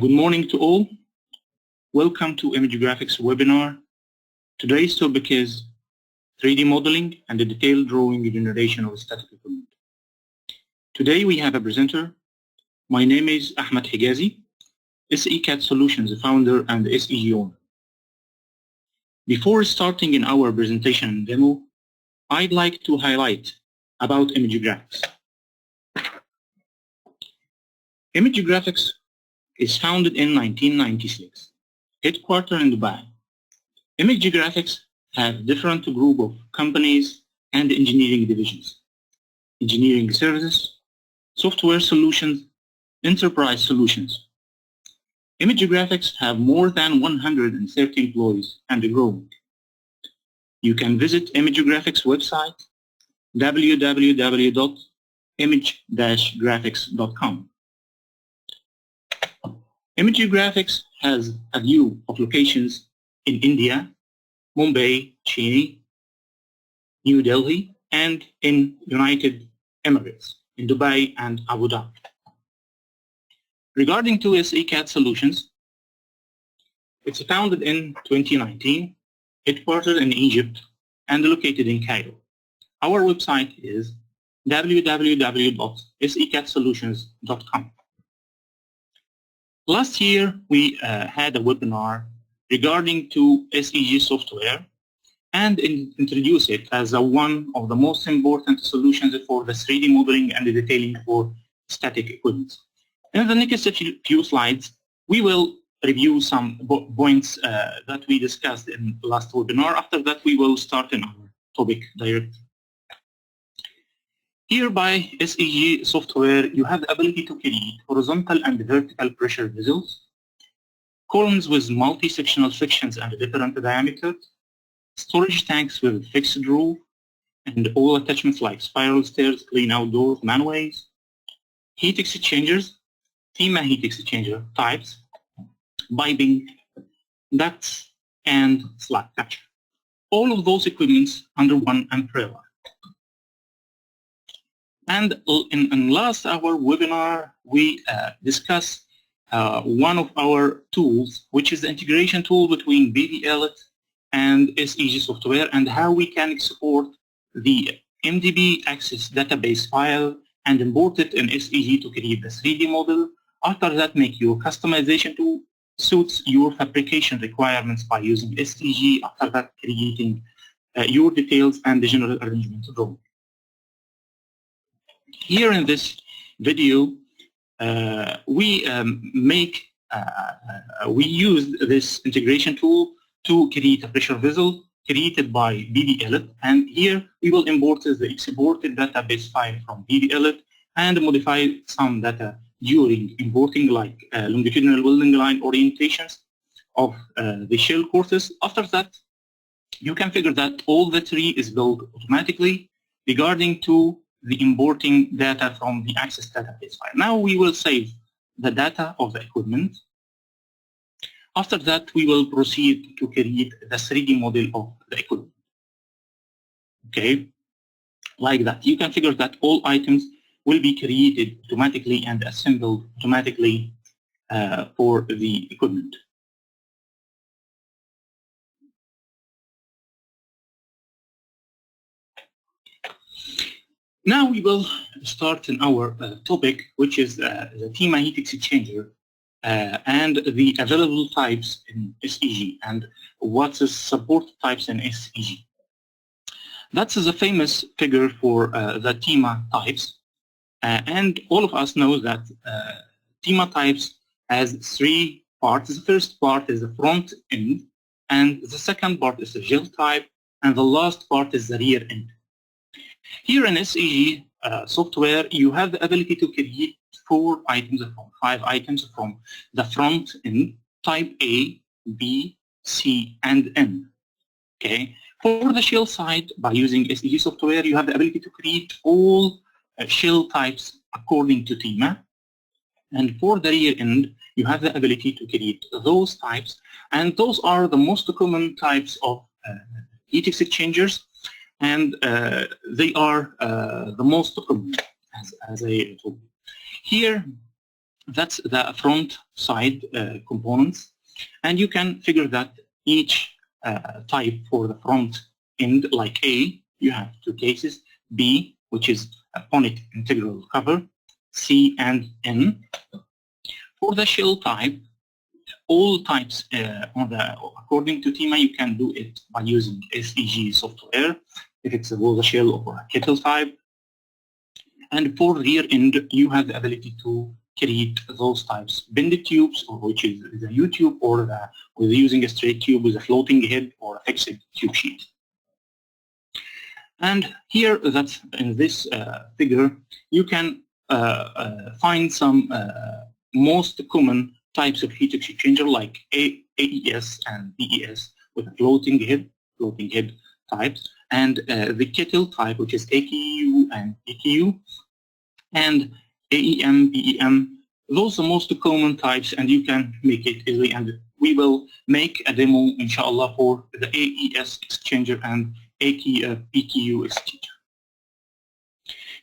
Good morning to all. Welcome to imageGrafix webinar. Today's topic is 3D modeling and the detailed drawing generation of static equipment. Today we have a presenter. My name is Ahmed Hegazy, CAD Solutions founder and SEG owner. Before starting in our presentation and demo, I'd like to highlight about imageGrafix. imageGrafix is founded in 1996, headquartered in Dubai. imageGrafix has different group of companies and engineering divisions: engineering services, software solutions, enterprise solutions. imageGrafix have more than 130 employees and growing. You can visit imageGrafix website www.image-grafix.com. imageGrafix has a view of locations in India, Mumbai, Chennai, New Delhi, and in United Emirates, in Dubai and Abu Dhabi. Regarding to CAD Solutions, it's founded in 2019, headquartered in Egypt, and located in Cairo. Our website is www.secadsolutions.com. Last year, we had a webinar regarding to SEG Software and introduce it as one of the most important solutions for the 3D modeling and the detailing for static equipment. In the next few slides, we will review some points that we discussed in the last webinar. After that, we will start in our topic directly. Here by SEG Software, you have the ability to create horizontal and vertical pressure vessels, columns with multi-sectional sections and different diameters, storage tanks with fixed roof, and all attachments like spiral stairs, clean outdoors, manways, heat exchangers, TEMA heat exchanger types, piping, ducts, and slug catcher. All of those equipments under one umbrella. And in last our webinar, we discussed one of our tools, which is the integration tool between BVLit and SEG Software, and how we can export the MDB Access database file and import it in SEG to create the 3D model. After that, make your customization to suits your fabrication requirements by using SEG. After that, creating your details and the general arrangement drawing. Here in this video, we used this integration tool to create a pressure vessel created by BVLit, and here we will import the exported database file from BVLit and modify some data during importing, like longitudinal welding line orientations of the shell courses. After that, you can figure that all the tree is built automatically regarding to the importing data from the Access database file. Now we will save the data of the equipment. After that, we will proceed to create the 3D model of the equipment. Okay, like that. You can figure that all items will be created automatically and assembled automatically for the equipment. Now we will start in our topic, which is the TEMA heat exchanger and the available types in SEG and what's the support types in SEG. That's the famous figure for the TEMA types, and all of us know that TEMA types has three parts. The first part is the front end, and the second part is the gel type, and the last part is the rear end. Here in SEG Software, you have the ability to create 5 items from the front end, type A, B, C, and N. Okay. For the shell side, by using SEG Software, you have the ability to create all shell types according to TEMA. And for the rear end, you have the ability to create those types. And those are the most common types of heat exchangers. And they are the most common, as I told you. Here, That's the front side components, and you can figure that each type for the front end, like A, you have two cases, B, which is a bonnet integral cover, C and N. For the shell type, all types according to TEMA, you can do it by using SEG software, if it's a shell or a Kettle type. And for rear end, you have the ability to create those types, bended tubes, or which is the U-tube, or with using a straight tube with a floating head or a fixed tube sheet. And here, that's in this figure, you can find some most common types of heat exchanger like AES and BES with a floating head types, and the Kettle type, which is AKU and EKU, and AEM, BEM. Those are most common types, and you can make it easily. And we will make a demo, inshallah, for the AES exchanger and EKU exchanger.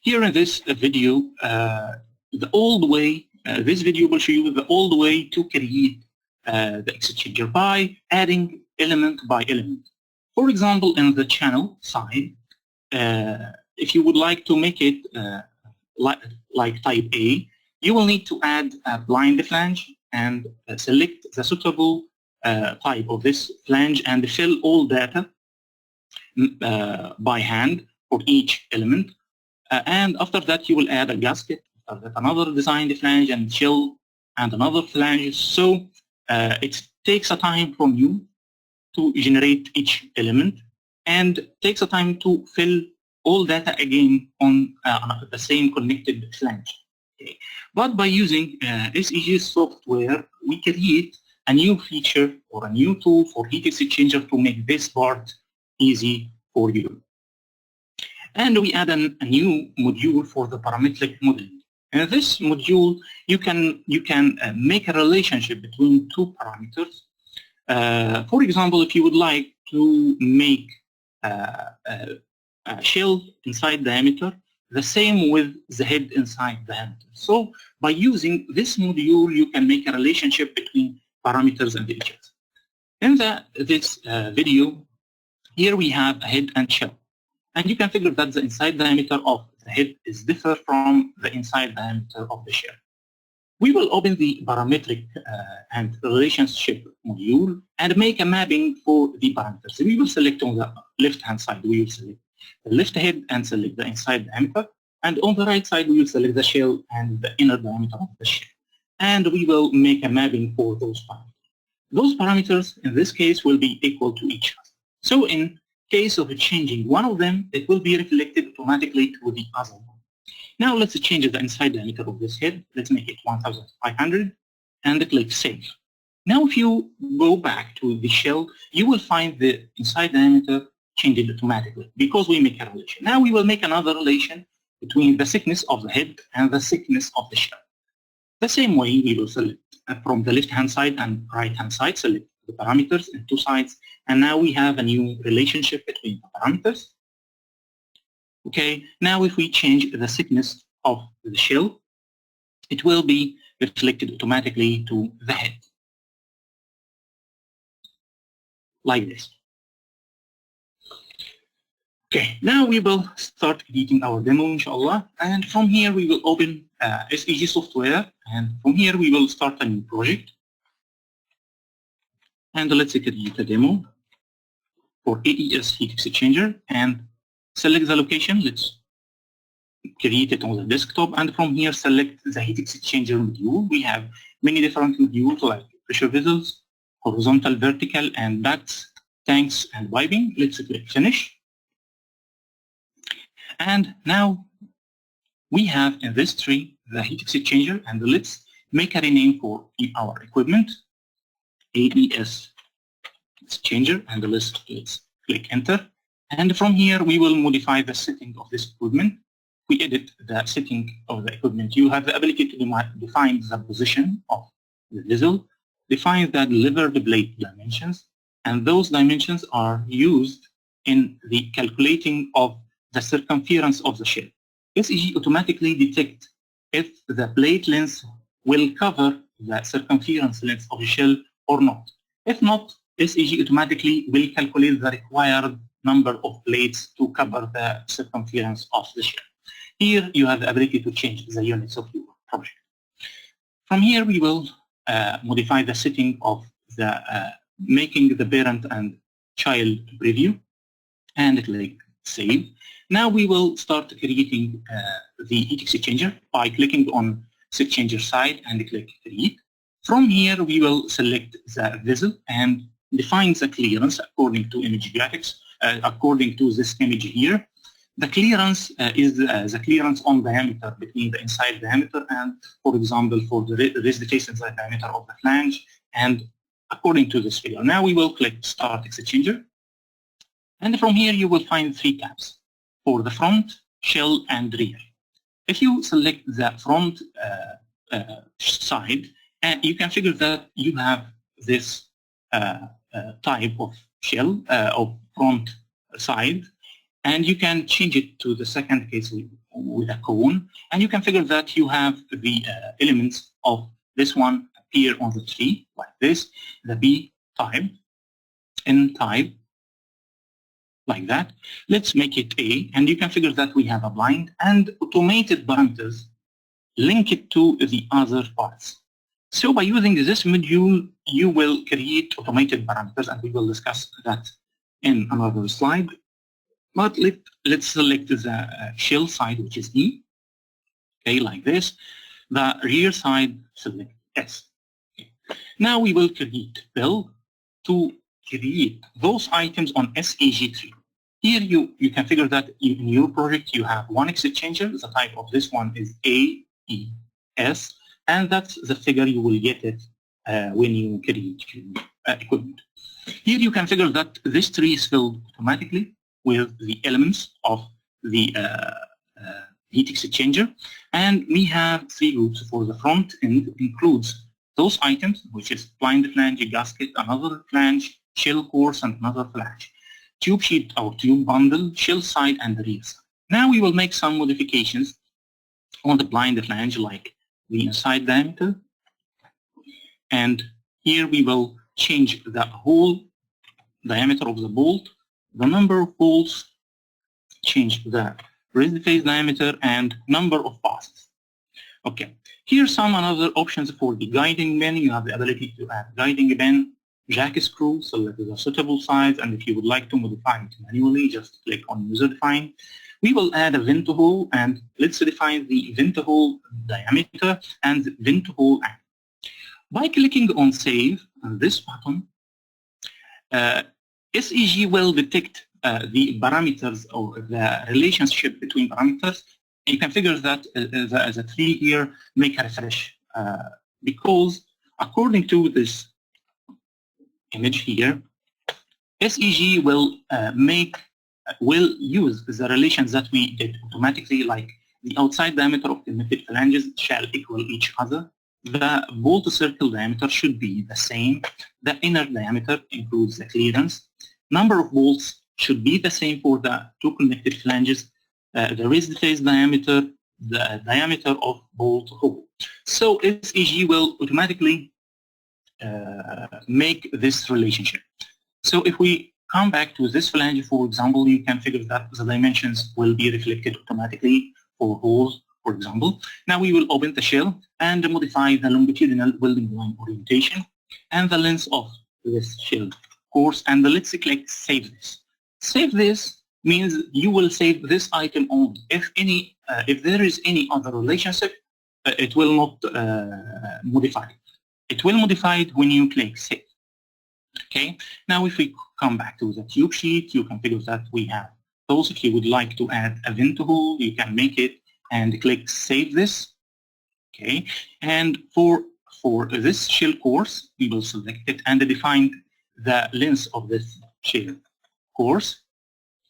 Here in this video, the old way, this video will show you the old way to create the exchanger by adding element by element. For example, in the channel side, if you would like to make it like type A, you will need to add a blind flange and select the suitable type of this flange and fill all data by hand for each element. And after that, you will add a gasket, after that another designed flange and shell and another flange. So it takes a time from you to generate each element and takes a time to fill all data again on the same connected flange. Okay. But by using SEG software, we create a new feature or a new tool for heat exchanger to make this part easy for you. And we add a new module for the parametric modeling. In this module, you can make a relationship between two parameters. For example, if you would like to make a shell inside diameter, the same with the head inside diameter. So by using this module, you can make a relationship between parameters and each other. In this video, here we have a head and shell. And you can figure that the inside diameter of the head is different from the inside diameter of the shell. We will open the parametric and relationship module and make a mapping for the parameters. We will select on the left-hand side, we will select the left head and select the inside diameter. And on the right side, we will select the shell and the inner diameter of the shell. And we will make a mapping for those parameters. Those parameters, in this case, will be equal to each other. So in case of changing one of them, it will be reflected automatically to the other one. Now let's change the inside diameter of this head. Let's make it 1500 and click Save. Now if you go back to the shell, you will find the inside diameter changed automatically because we make a relation. Now we will make another relation between the thickness of the head and the thickness of the shell. The same way we will select from the left-hand side and right-hand side, select the parameters in two sides, and now we have a new relationship between the parameters. Okay, now if we change the thickness of the shell, it will be reflected automatically to the head, like this. Okay, now we will start editing our demo, inshallah, and from here we will open SEG software, and from here we will start a new project. And let's create a demo for AES heat exchanger and select the location. Let's create it on the desktop, and from here select the heat exchanger module. We have many different modules like pressure vessels, horizontal, vertical, and ducts, tanks, and piping. Let's click Finish. And now we have in this tree the heat exchanger, and let's make a rename for our equipment, AES exchanger, and let's click Enter. And from here we will modify the setting of this equipment. We edit the setting of the equipment. You have the ability to define the position of the vessel, define the delivered blade dimensions, and those dimensions are used in the calculating of the circumference of the shell. SEG automatically detects if the blade length will cover the circumference length of the shell or not. If not, SEG automatically will calculate the required number of blades to cover the circumference of the shell. Here you have the ability to change the units of your project. From here we will modify the setting of the making the parent and child preview and click Save. Now we will start creating the heat exchanger by clicking on exchanger side and click Create. From here we will select the vessel and define the clearance according to imageGrafix. According to this image here, the clearance is the clearance on diameter between the inside diameter and, for example, for the raised face inside diameter of the flange, and according to this figure. Now we will click Start Exchanger, and from here you will find 3 tabs for the front, shell, and rear. If you select the front side, you can figure that you have this type of shell of front side, and you can change it to the second case with a cone, and you can figure that you have the elements of this one appear on the tree like this, the B type, N type, like that. Let's make it A, and you can figure that we have a blind and automated parameters link it to the other parts. So by using this module, you will create automated parameters, and we will discuss that in another slide. But let's select the shell side, which is E, okay, like this. The rear side, select S. Okay. Now we will create build to create those items on SEG tree. Here you can figure that in your project you have one exchanger. The type of this one is AES, and that's the figure you will get it when you create equipment. Here you can figure that this tree is filled automatically with the elements of the heat exchanger, and we have 3 groups. For the front end includes those items, which is blind flange, gasket, another flange, shell course, and another flange, tube sheet or tube bundle, shell side, and the rear side. Now we will make some modifications on the blind flange, like the inside diameter, and here we will change the whole diameter of the bolt, the number of bolts, change the raised face diameter, and number of passes. Okay, here's some other options for the guiding pin. You have the ability to add guiding pin, jack screw, select the suitable size, and if you would like to modify it manually, just click on user define. We will add a vent hole, and let's define the vent hole diameter and vent hole angle. By clicking on save on this button, SEG will detect the parameters or the relationship between parameters. You can figure that the tree here make a refresh because according to this image here, SEG will use the relations that we did automatically, like the outside diameter of connected flanges shall equal each other. The bolt circle diameter should be the same. The inner diameter includes the clearance. Number of bolts should be the same for the 2 connected flanges. The raised face diameter, the diameter of bolt hole. So SEG will automatically make this relationship. So if we come back to this flange, for example, you can figure that the dimensions will be reflected automatically for holes, for example. Now we will open the shell and modify the longitudinal welding line orientation and the length of this shell course, and let's click Save This. Save This means you will save this item only. If there is any other relationship, it will not modify it. It will modify it when you click Save. Okay. Now if we come back to the tube sheet, you can figure that we have those. If you would like to add a vent hole, you can make it and click Save This. Okay. And for this shell course, we will select it and define the length of this shell course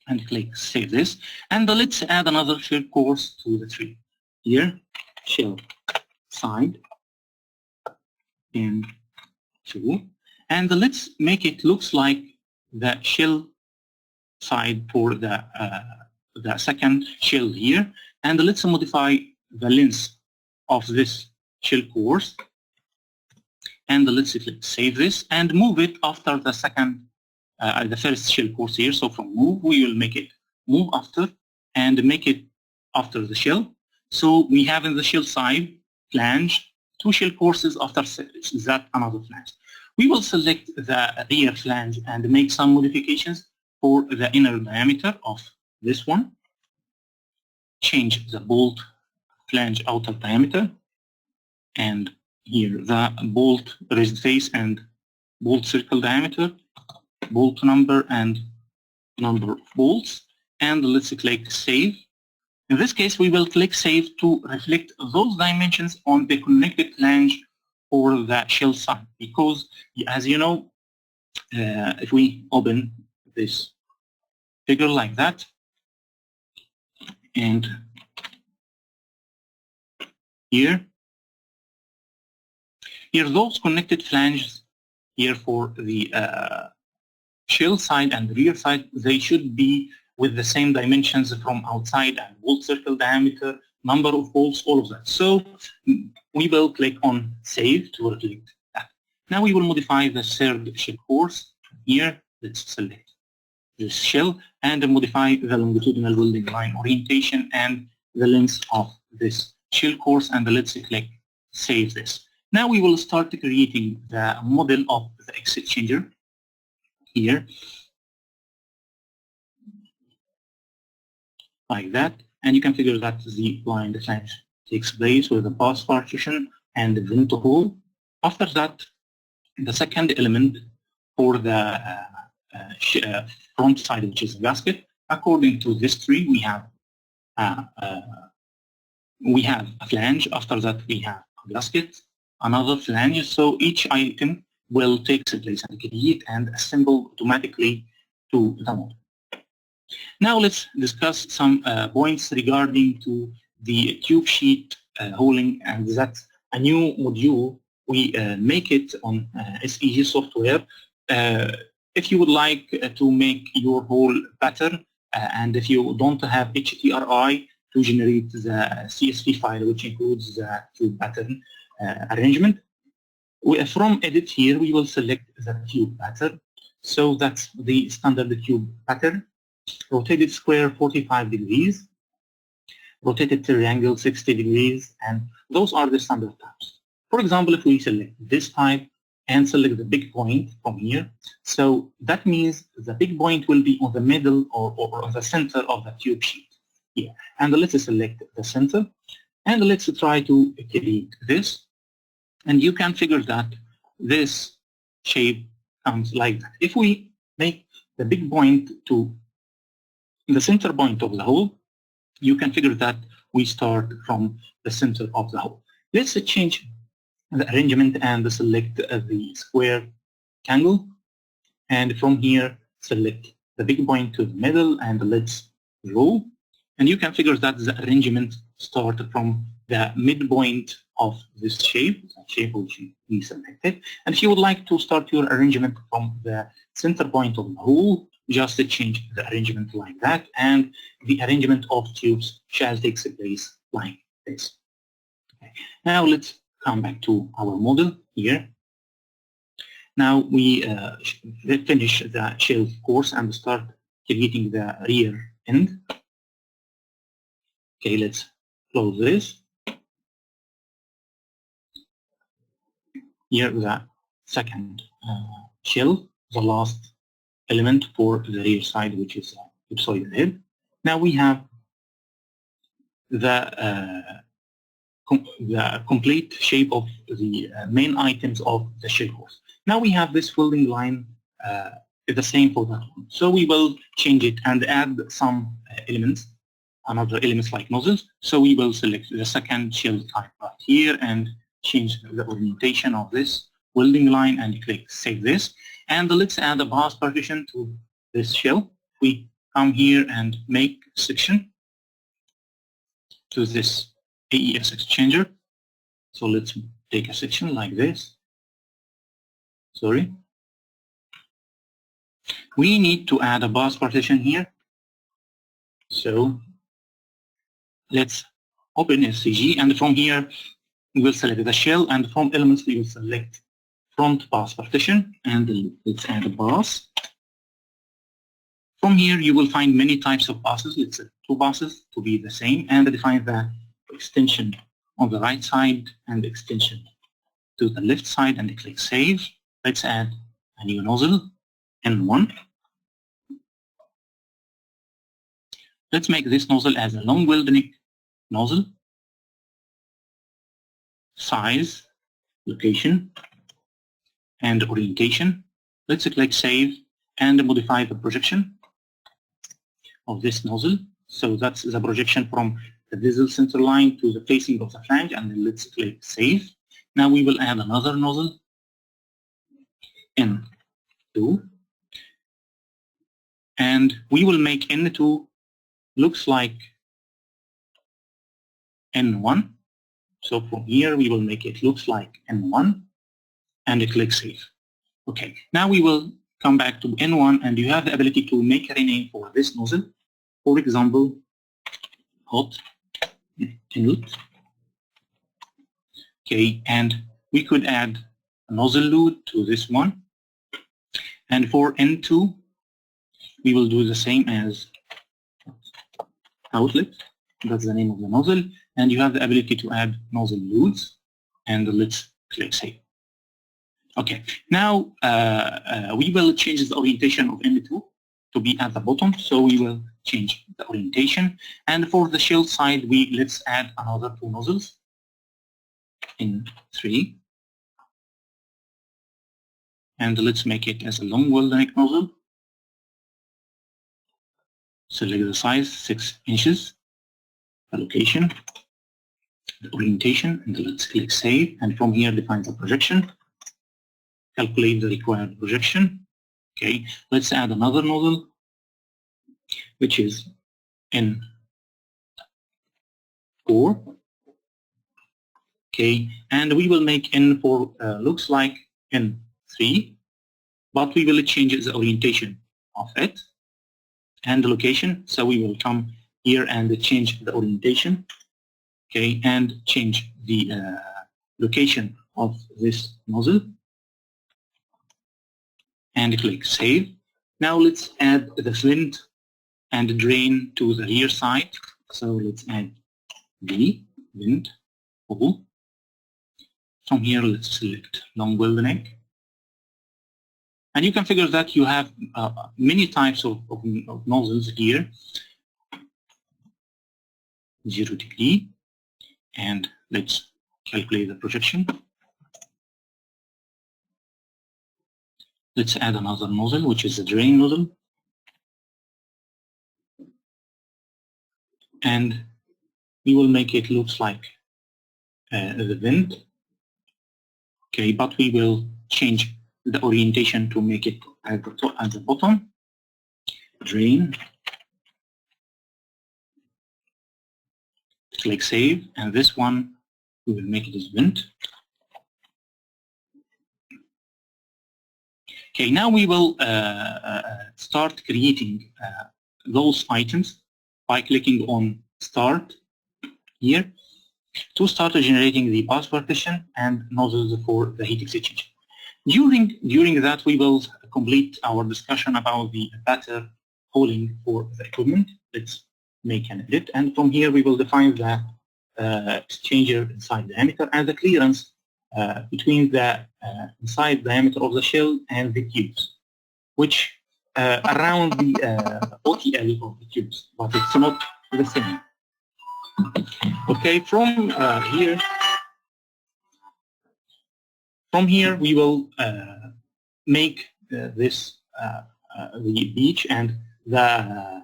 and click Save This. And let's add another shell course to the tree. Here, shell side in 2. And let's make it looks like the shell side for the second shell here. And let's modify the length of this shell course, and let's click save this and move it after the the first shell course here. So from move, we will make it move after and make it after the shell. So we have in the shell side flange, 2 shell courses after that another flange. We will select the rear flange and make some modifications for the inner diameter of this one. Change the bolt flange outer diameter, and here the bolt raised face and bolt circle diameter, bolt number and number of bolts, and let's click save. In this case, we will click save to reflect those dimensions on the connected flange for the shell side, because as you know, if we open this figure like that, and here those connected flanges here for the shell side and rear side, they should be with the same dimensions from outside and bolt circle diameter, number of bolts, all of that. So we will click on save to reflect that. Now we will modify the third shell course. Here, let's select this shell and modify the longitudinal welding line orientation and the length of this shell course, and let's click save this. Now we will start creating the model of the exit changer here, like that, and you can figure that the line the flange takes place with the pass partition and the vent hole. After that, the second element for the front side, which is a gasket, according to this tree, we have a flange. After that, we have a gasket, another flange. So each item will take place and create and assemble automatically to the model. Now let's discuss some points regarding to the tube sheet hauling, and that's a new module. We make it on SEG Software. If you would like to make your hole better, and if you don't have HTRI to generate the CSV file, which includes the tube pattern arrangement, from edit here, we will select the tube pattern. So that's the standard tube pattern. Rotated square 45 degrees, rotated triangle 60 degrees, and those are the standard types. For example, if we select this type and select the big point from here, so that means the big point will be on the middle or on the center of the tube sheet here. And let's select the center, and let's try to create this. And you can figure that this shape comes like that. If we make the big point to the center point of the hole, you can figure that we start from the center of the hole. Let's change the arrangement and select the square rectangle, and from here select the big point to the middle, and let's row. And you can figure that the arrangement starts from the midpoint of this shape which we selected. And if you would like to start your arrangement from the center point of the hole, just change the arrangement like that, and the arrangement of tubes shall take place like this. Okay. Now let's come back to our model here. Now we finish the shell course and start creating the rear end. Okay, let's close this. Here the second shell, the last element for the rear side, which is ellipsoid head. Now we have the complete shape of the main items of the shell course. Now we have this welding line the same for that one. So we will change it and add some elements, another elements like nozzles. So we will select the second shell type right here and change the orientation of this welding line and click save this. And let's add a pass partition to this shell. We come here and make a section to this AES exchanger. So let's take a section like this. Sorry. We need to add a pass partition here. So let's open SEG, and from here we will select the shell, and from elements we will select front pass partition, and let's add a pass. From here you will find many types of passes. Let's set 2 passes to be the same, and define the extension on the right side and extension to the left side, and click Save. Let's add a new nozzle, N1. Let's make this nozzle as a long weld neck nozzle. Size, location, and orientation. Let's click Save and modify the projection of this nozzle. So that's the projection from the vessel center line to the facing of the flange, and then let's click Save. Now we will add another nozzle, N2, and we will make N2 looks like N1. So from here we will make it looks like N1 and click Save. Okay, now we will come back to N1, and you have the ability to make a rename for this nozzle. For example, hot inlet. Okay, and we could add a nozzle load to this one. And for N2, we will do the same as outlet. That's the name of the nozzle. And you have the ability to add nozzle loads. And let's click Save. Okay, now we will change the orientation of N2 to be at the bottom. So we will change the orientation. And for the shell side, let's add another 2 nozzles. N3. And let's make it as a long weld neck nozzle. Select the size, 6 inches, the location, the orientation, and let's click Save. And from here, define the projection. Calculate the required projection. Okay, let's add another nozzle, which is N4. Okay, and we will make N4 looks like N3, but we will change the orientation of it and the location. So we will come here and change the orientation, okay, and change the location of this nozzle, and click Save. Now let's add the vent and drain to the rear side. So let's add the vent hole. From here, let's select long weld neck. And you can figure that you have many types of nozzles here. 0 degree. And let's calculate the projection. Let's add another nozzle, which is a drain nozzle. And we will make it looks like the vent. Okay, but we will change the orientation to make it at the bottom. Drain. Click Save, and this one we will make it as vent. Okay, now we will start creating those items by clicking on Start here to start generating the pass partition and nozzles for the heat exchanger. During that, we will complete our discussion about the pattern hauling for the equipment. Let's make an edit, and from here we will define the exchanger inside diameter and the clearance between the inside diameter of the shell and the tubes, which around the OTL of the tubes, but it's not the same. Okay, from here we will make this the beach and the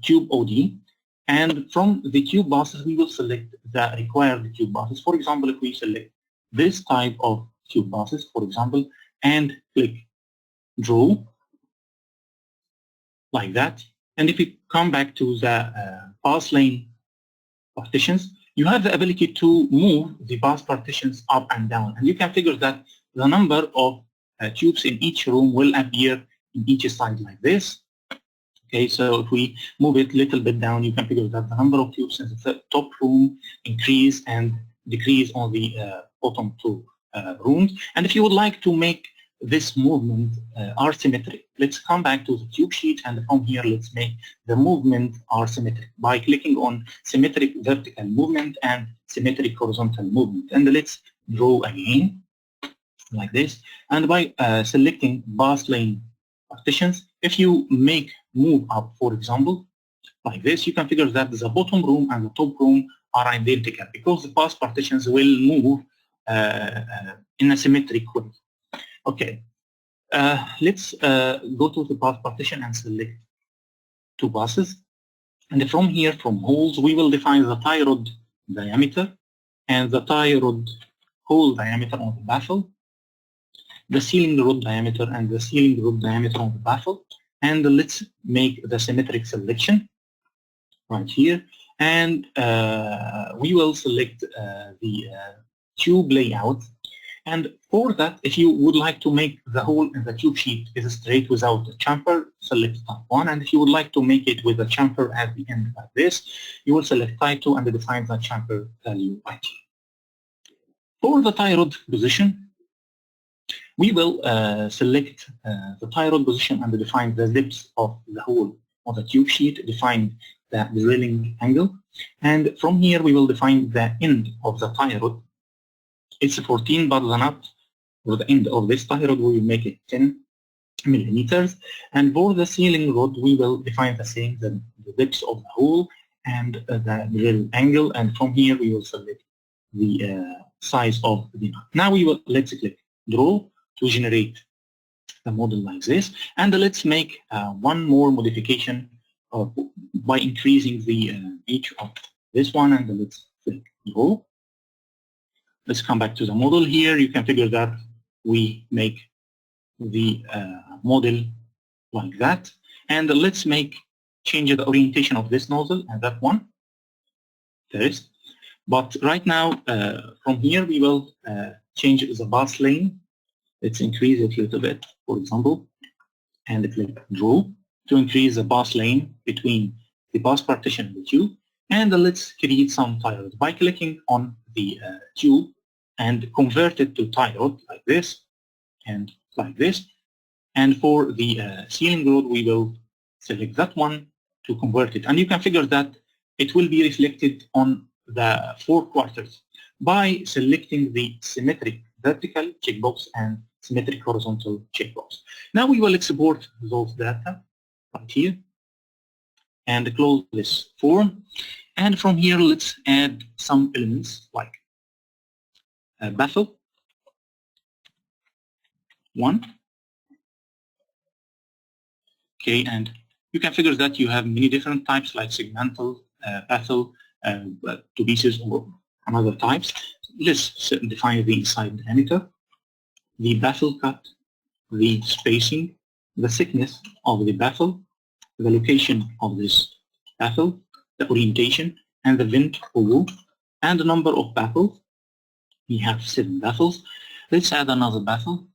tube OD, and from the tube bosses we will select the required tube bosses. For example, if we select this type of tube bosses, for example, and click Draw like that, and if we come back to the pass lane partitions, you have the ability to move the pass partitions up and down, and you can figure that the number of tubes in each room will appear in each side like this. Okay, so if we move it a little bit down, you can figure that the number of tubes in the top room increase and decrease on the bottom two rooms. And if you would like to make this movement asymmetric, let's come back to the cube sheet, and from here let's make the movement asymmetric by clicking on symmetric vertical movement and symmetric horizontal movement. And let's draw again like this, and by selecting path lane partitions, if you make move up, for example, like this, you can figure that the bottom room and the top room are identical because the path partitions will move in a symmetric way. Okay, let's go to the path partition and select two passes. And from here, from holes, we will define the tie rod diameter and the tie rod hole diameter on the baffle, the ceiling rod diameter and the ceiling rod diameter on the baffle. And let's make the symmetric selection right here. And we will select the tube layout. And for that, if you would like to make the hole in the tube sheet is straight without the chamfer, select type 1. And if you would like to make it with a chamfer at the end like this, you will select type 2 and define the chamfer value right here. For the tie rod position, we will select the tie rod position and define the depth of the hole on the tube sheet, define the drilling angle. And from here, we will define the end of the tie rod. It's 14, but the nut or the end of this tie rod, we will make it 10 millimeters. And for the ceiling rod, we will define the same, the depth of the hole and the drill angle. And from here, we will select the size of the nut. Now let's click draw to generate the model like this. And let's make one more modification by increasing the age of this one. And let's click draw. Let's come back to the model here. You can figure that we make the model like that. And let's change the orientation of this nozzle and that one first. But right now, from here, we will change the path lane. Let's increase it a little bit, for example, and click draw to increase the path lane between the path partition and the tube. And let's create some tie rod by clicking on the tube and convert it to tie rod like this and like this. And for the ceiling rod, we will select that one to convert it. And you can figure that it will be reflected on the 4 quarters by selecting the symmetric vertical checkbox and symmetric horizontal checkbox. Now we will export those data right here and close this form. And from here, let's add some elements like a baffle 1. Okay, and you can figure that you have many different types like segmental, baffle, 2 pieces or another types. Let's define the inside diameter, the baffle cut, the spacing, the thickness of the baffle, the location of this baffle, the orientation, and the vent hole, and the number of baffles. We have 7 baffles. Let's add another baffle.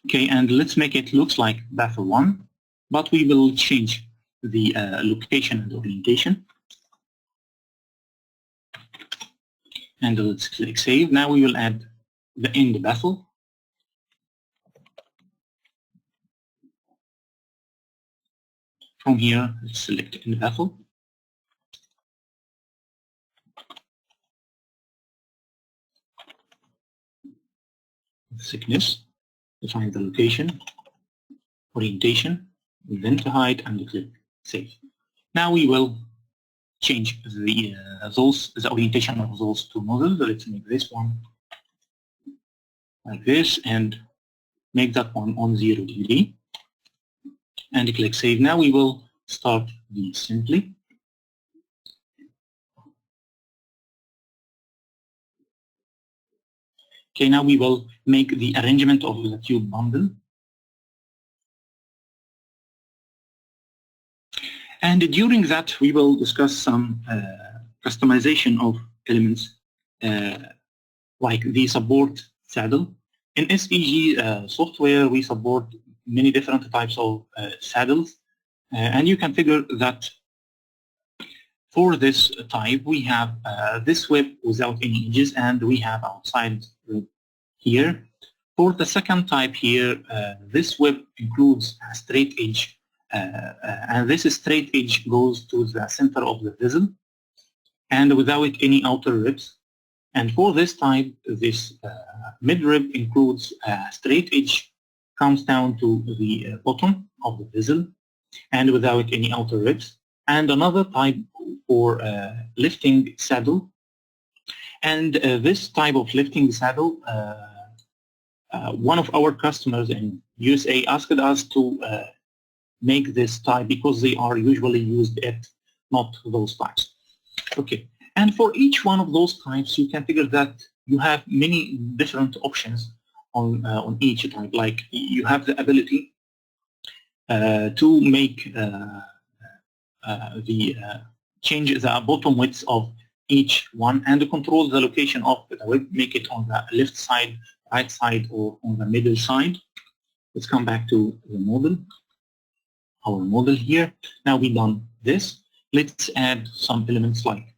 Okay, and let's make it looks like baffle 1, but we will change the location and orientation. And let's click save. Now we will add the end baffle. From here, let's select end baffle. Thickness, define the location, orientation, vent height, and click save. Now we will change the orientation of those 2 nozzles. Let's make this one like this and make that one on 0 degree and click save. Now we will start the assembly. Okay, now we will make the arrangement of the tube bundle. And during that, we will discuss some customization of elements like the support saddle. In SEG software, we support many different types of saddles, and you can figure that for this type we have this web without any edges, and we have outside web here. For the second type here, this web includes a straight edge, and this straight edge goes to the center of the vessel and without any outer ribs. And for this type, this mid-rib includes a straight edge, comes down to the bottom of the vessel and without any outer ribs. And another type for lifting saddle. And this type of lifting saddle, one of our customers in USA asked us to make this type because they are usually used at not those types. Okay, and for each one of those types, you can figure that you have many different options on each type. Like you have the ability to make change the bottom width of each one and control the location of the web, make it on the left side, right side, or on the middle side. Let's come back to the model, our model here. Now we've done this. Let's add some elements like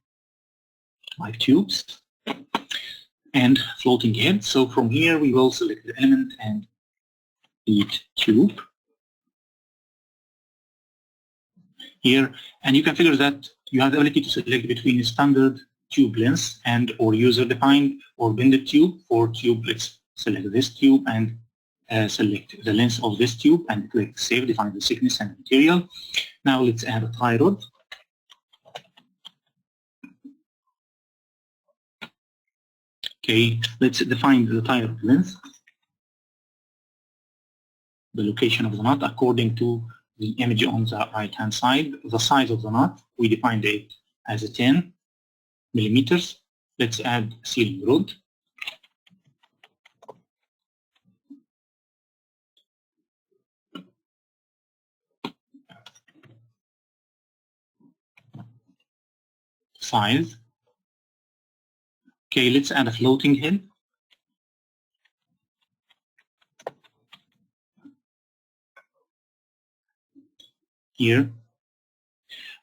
tubes and floating head. So from here we will select the element and delete tube here, and you can figure that you have the ability to select between standard tube length and or user-defined or bended tube. For tube, let's select this tube and select the length of this tube and click Save, define the thickness and material. Now let's add a tie rod. Okay, let's define the tie rod length, the location of the nut according to the image on the right-hand side. The size of the nut, we defined it as 10 millimeters. Let's add sealing rod. Size. Okay, let's add a floating head. Here.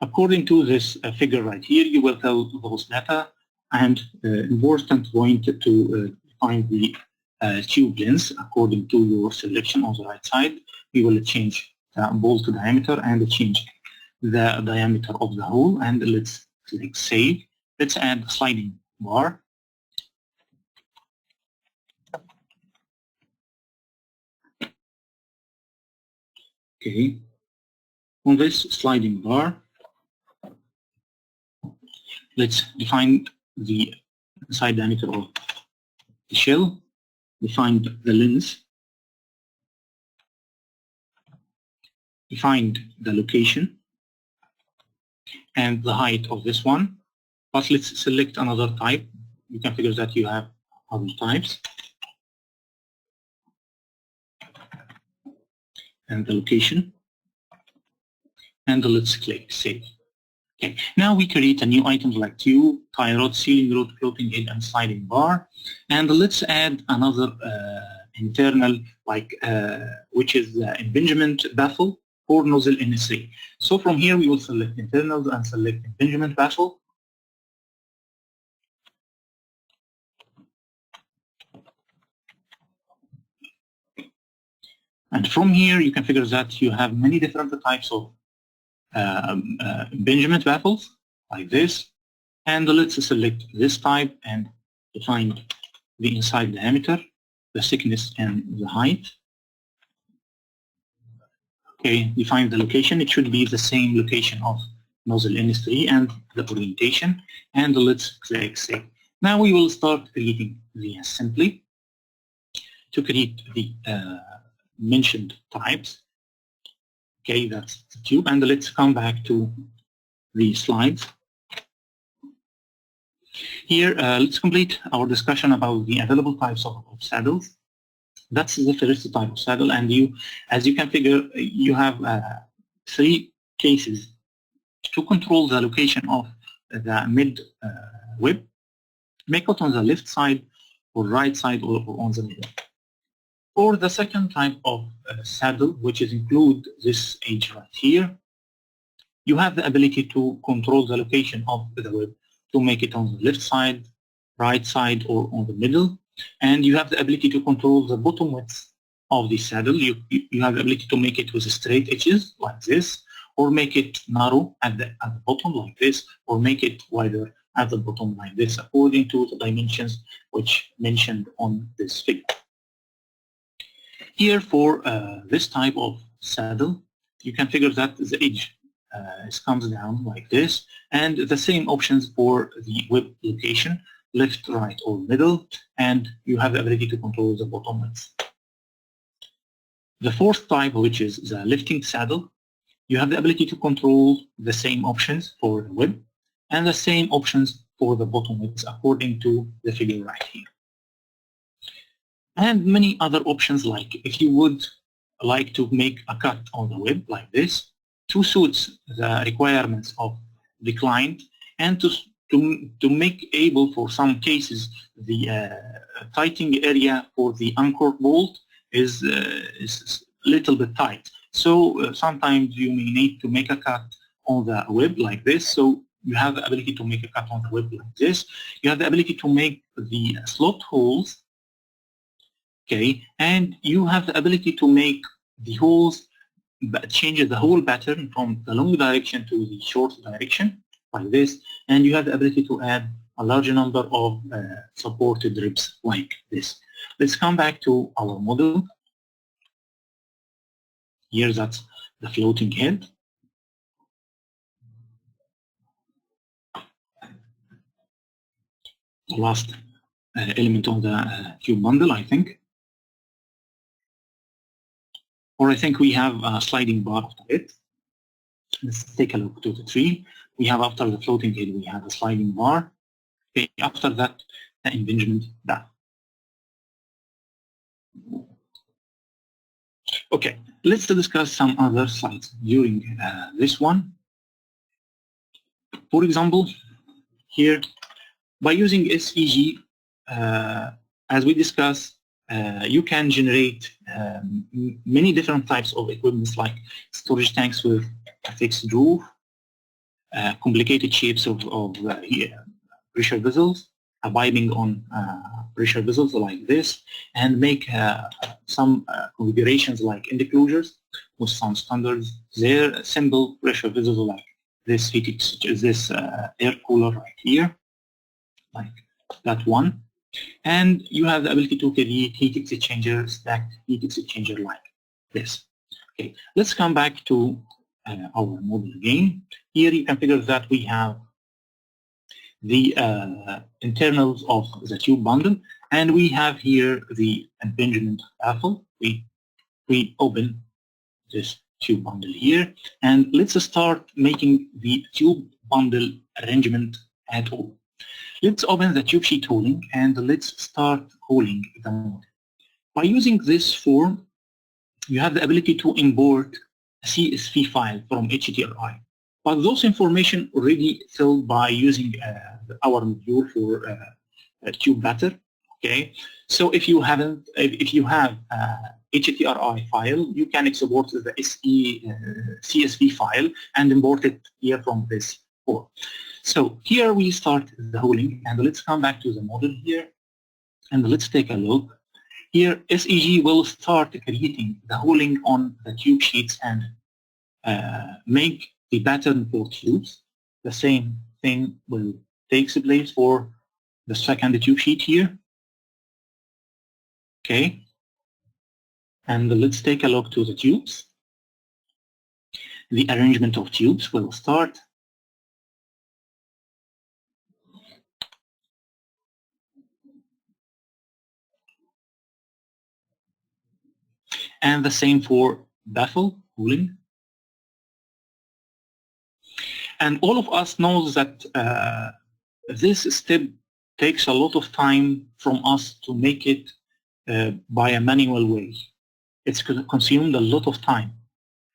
According to this figure right here, you will tell those data, and important point to define the tube length according to your selection on the right side. We will change the bolt diameter and change the diameter of the hole, and let's click Save. Let's add a sliding bar. Okay. On this sliding bar, let's define the inside diameter of the shell, define the length, define the location and the height of this one. But let's select another type. You can figure that you have other types. And the location. And let's click Save. Okay, now we create a new item like tube, tie rod, sealing rod, floating head, and sliding bar. And let's add another internal, which is the impingement baffle for nozzle NS3. So from here we will select internals and select impingement baffle. And from here you can figure that you have many different types of impingement baffles like this, and let's select this type and define the inside diameter, the thickness and the height. Okay, define the location. It should be the same location of nozzle NS3 and the orientation, and let's click Save. Now we will start creating the assembly to create the mentioned types. Okay, that's the tube, and let's come back to the slides. Here, let's complete our discussion about the available types of saddles. That's the first type of saddle, and as you can figure, you have 3 cases to control the location of the mid web. Make it on the left side or right side or on the middle. For the second type of saddle, which is include this edge right here, you have the ability to control the location of the web to make it on the left side, right side, or on the middle. And you have the ability to control the bottom width of the saddle. You have the ability to make it with straight edges like this, or make it narrow at the bottom like this, or make it wider at the bottom like this, according to the dimensions which mentioned on this figure. Here for this type of saddle, you can figure that the edge comes down like this, and the same options for the web location, left, right, or middle, and you have the ability to control the bottom width. The fourth type, which is the lifting saddle, you have the ability to control the same options for the web and the same options for the bottom width according to the figure right here. And many other options, like if you would like to make a cut on the web like this to suit the requirements of the client, and to make able for some cases the tightening area for the anchor bolt is a little bit tight. So sometimes you may need to make a cut on the web like this. So you have the ability to make a cut on the web like this. You have the ability to make the slot holes, okay, and you have the ability to make the holes, change the hole pattern from the long direction to the short direction like this, and you have the ability to add a larger number of supported ribs like this. Let's come back to our model. Here, that's the floating head. The last element of the tube bundle, I think. Or I think we have a sliding bar after it. Let's take a look to the tree. We have, after the floating head, we have a sliding bar. Okay, after that, the impingement done. Okay, let's discuss some other slides during this one. For example, here, by using SEG, as we discussed, you can generate many different types of equipment, like storage tanks with a fixed roof, complicated shapes of pressure vessels, a piping on pressure vessels like this, and make some configurations like end closures with some standards. There, simple pressure vessels like this air cooler right here, like that one. And you have the ability to create heat exchanger, stacked heat exchanger like this. Okay, let's come back to our model again. Here you can figure that we have the internals of the tube bundle, and we have here the impingement baffle. We open this tube bundle here, and let's start making the tube bundle arrangement at all. Let's open the tube sheet hauling, and let's start hauling the model. By using this form, you have the ability to import a CSV file from HTRI. But those information already filled by using our module for tube batter. Okay, so if you have HTRI file, you can export the CSV file and import it here from this form. So here we start the hauling, and let's come back to the model here, and let's take a look. Here, SEG will start creating the hauling on the tube sheets and make the pattern for tubes. The same thing will take place for the second tube sheet here. Okay, and let's take a look to the tubes. The arrangement of tubes will start. And the same for baffle hauling. And all of us knows that this step takes a lot of time from us to make it by a manual way. It's consumed a lot of time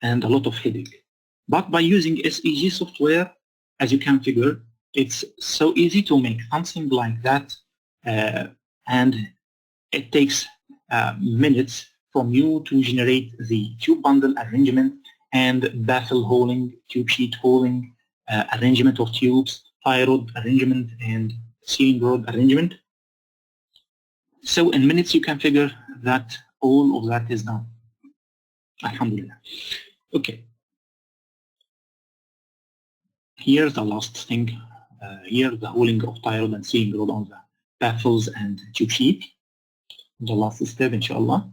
and a lot of headache. But by using SEG software, as you can figure, it's so easy to make something like that, and it takes minutes from you to generate the tube bundle arrangement and baffle holing, tube sheet holing, arrangement of tubes, tie rod arrangement, and sealing rod arrangement. So in minutes you can figure that all of that is done. Alhamdulillah. Okay. Here's the last thing. Here the holing of tie rod and sealing rod on the baffles and tube sheet. The last step, inshallah.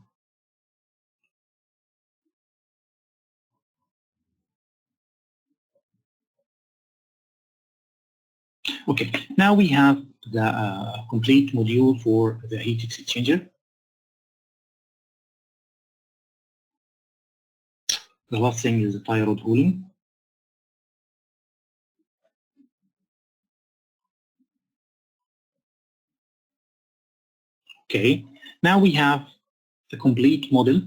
Okay, now we have the complete module for the heat exchanger. The last thing is the tie rod holing. Okay, now we have the complete model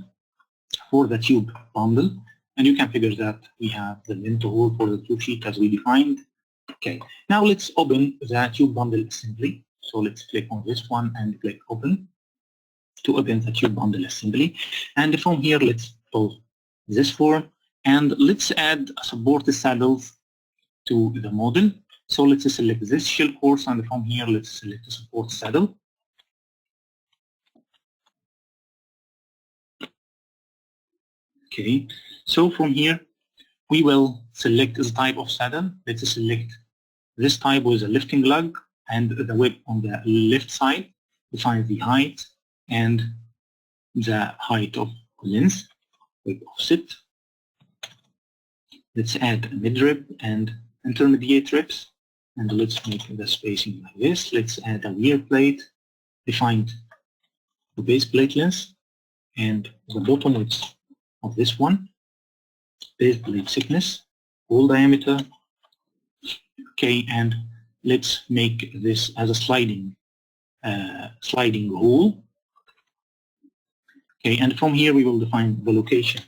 for the tube bundle, and you can figure that we have the length hole for the tube sheet as we defined. Okay, now let's open the tube bundle assembly. So let's click on this one and click open to open the tube bundle assembly. And from here, let's pull this form and let's add supported saddles to the model. So let's select this shell course, and from here, let's select the support saddle. Okay, so from here, we will select the type of saddle. Let's select this type with a lifting lug and the width on the left side. Define the height and the height of length with offset. Let's add a mid-rib and intermediate ribs, and let's make the spacing like this. Let's add a wear plate, define the base plate length and the bottom width of this one, base plate thickness, hole diameter. Okay, and let's make this as a sliding hole. Okay, and from here we will define the location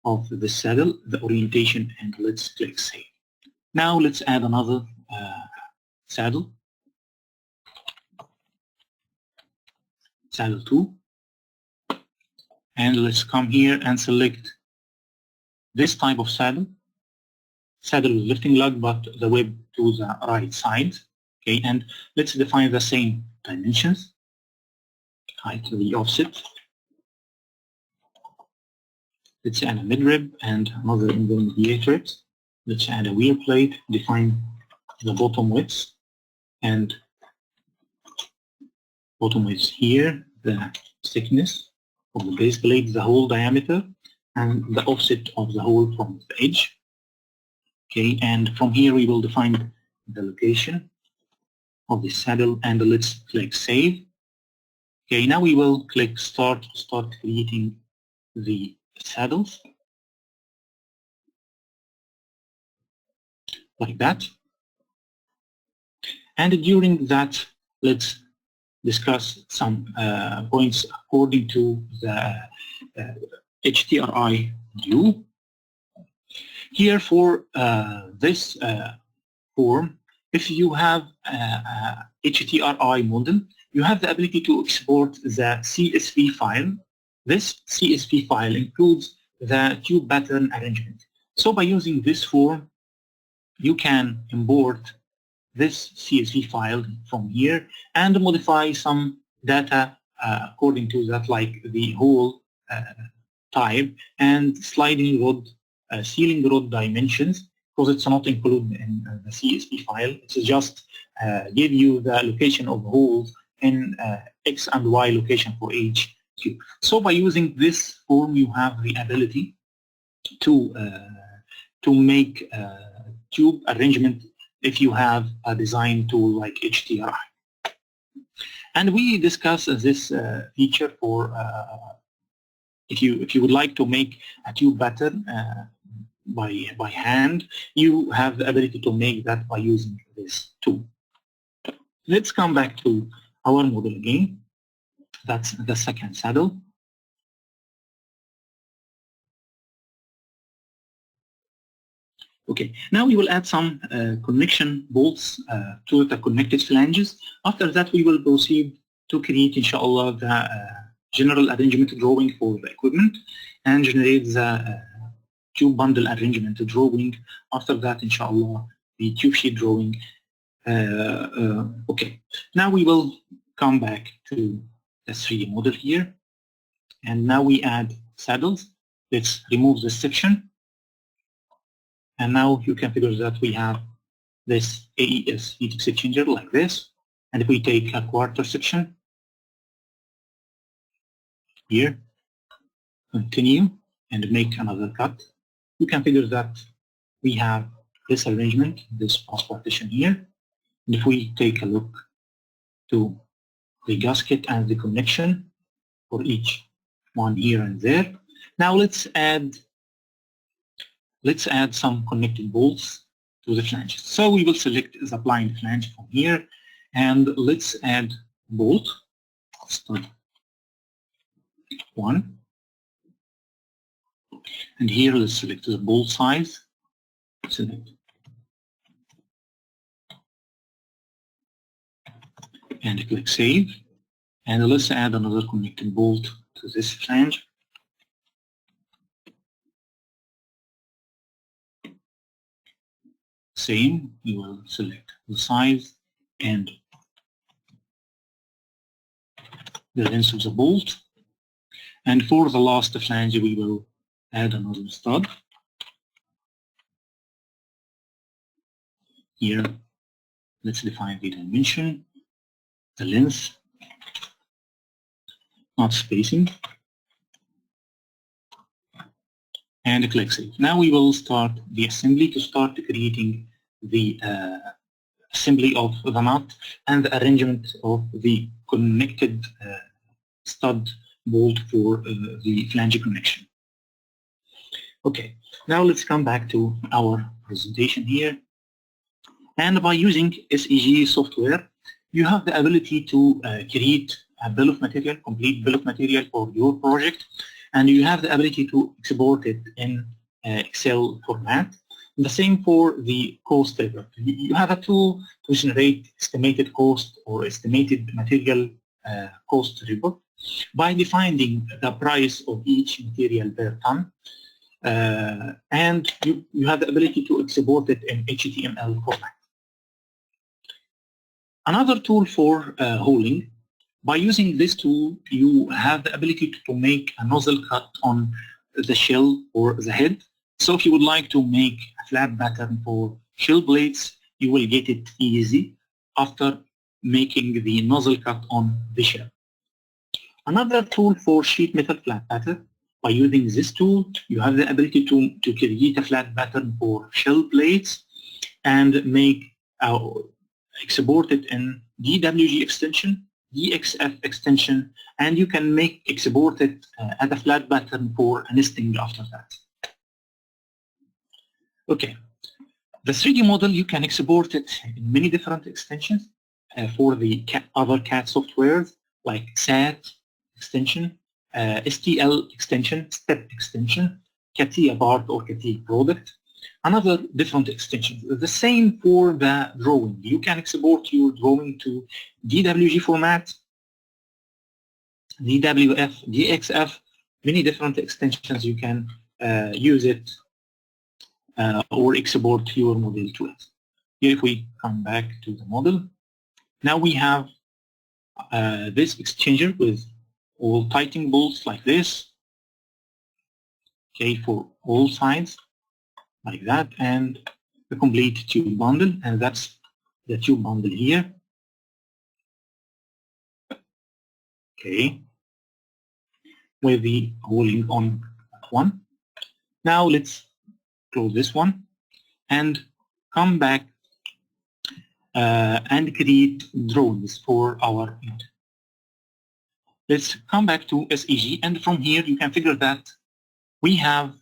of the saddle, the orientation, and let's click save. Now let's add another saddle, saddle 2, and let's come here and select this type of saddle with lifting lug but the web to the right side. Okay, and let's define the same dimensions, height to the offset. Let's add a mid-rib and another intermediate ribs. Let's add a wear plate, define the bottom width and bottom width here, the thickness of the base plate, the hole diameter, and the offset of the hole from the edge. Okay, and from here we will define the location of the saddle, and let's click save. Okay, now we will click start to start creating the saddles like that. And during that, let's discuss some points according to the HTRI view. Here for this form, if you have HTRI model, you have the ability to export the CSV file. This CSV file includes the tube pattern arrangement. So by using this form, you can import this CSV file from here and modify some data according to that, like the hole type and sliding rod, sealing rod dimensions, because it's not included in the CSV file. It's just give you the location of holes in X and Y location for each tube. So by using this form, you have the ability to make tube arrangement if you have a design tool like HTRI. And we discuss this feature for if you would like to make a tube pattern by hand, you have the ability to make that by using this tool. Let's come back to our model again. That's the second saddle. Okay, now we will add some connection bolts to the connected flanges. After that, we will proceed to create, inshallah, the general arrangement drawing for the equipment and generate the tube bundle arrangement drawing. After that, inshallah, the tube sheet drawing. Okay, now we will come back to the 3D model here, and now we add saddles. Let's remove this section, and now you can figure that we have this AES heat exchanger like this. And if we take a quarter section here, continue and make another cut, you can figure that we have this arrangement, this cross partition here. And if we take a look to the gasket and the connection for each one here and there, now let's add some connecting bolts to the flanges. So we will select the blind flange from here, and let's add bolt stud 1. And here let's select the bolt size, select, and click Save. And let's add another connecting bolt to this flange. Same, we will select the size and the length of the bolt. And for the last flange, we will add another stud. Here, let's define the dimension, the length, not spacing, and click Save. Now we will start the assembly to start creating the assembly of the nut and the arrangement of the connected stud bolt for the flange connection. Okay, now let's come back to our presentation here. And by using SEG software, you have the ability to create a bill of material, complete bill of material for your project, and you have the ability to export it in Excel format. The same for the cost report. You have a tool to generate estimated cost or estimated material cost report by defining the price of each material per ton, and you have the ability to export it in HTML format. Another tool for hauling. By using this tool, you have the ability to make a nozzle cut on the shell or the head. So if you would like to make a flat pattern for shell blades, you will get it easy after making the nozzle cut on the shell. Another tool for sheet metal flat pattern. By using this tool, you have the ability to create a flat pattern for shell blades and make export it in DWG extension, DXF extension, and you can export it as a flat pattern for a nesting after that. Okay, the 3D model, you can export it in many different extensions for the other CAD softwares like SAT extension, STL extension, STEP extension, CATIA part or CATIA product, another different extensions. The same for the drawing. You can export your drawing to DWG format, DWF, DXF, many different extensions you can use it or export your model to it. Here if we come back to the model, now we have this exchanger with all tightening bolts like this, okay, for all sides like that, and the complete tube bundle, and that's the tube bundle here. Okay, with the holding on one. Now let's close this one and come back and create drawings for our unit. Let's come back to SEG, and from here you can figure that we have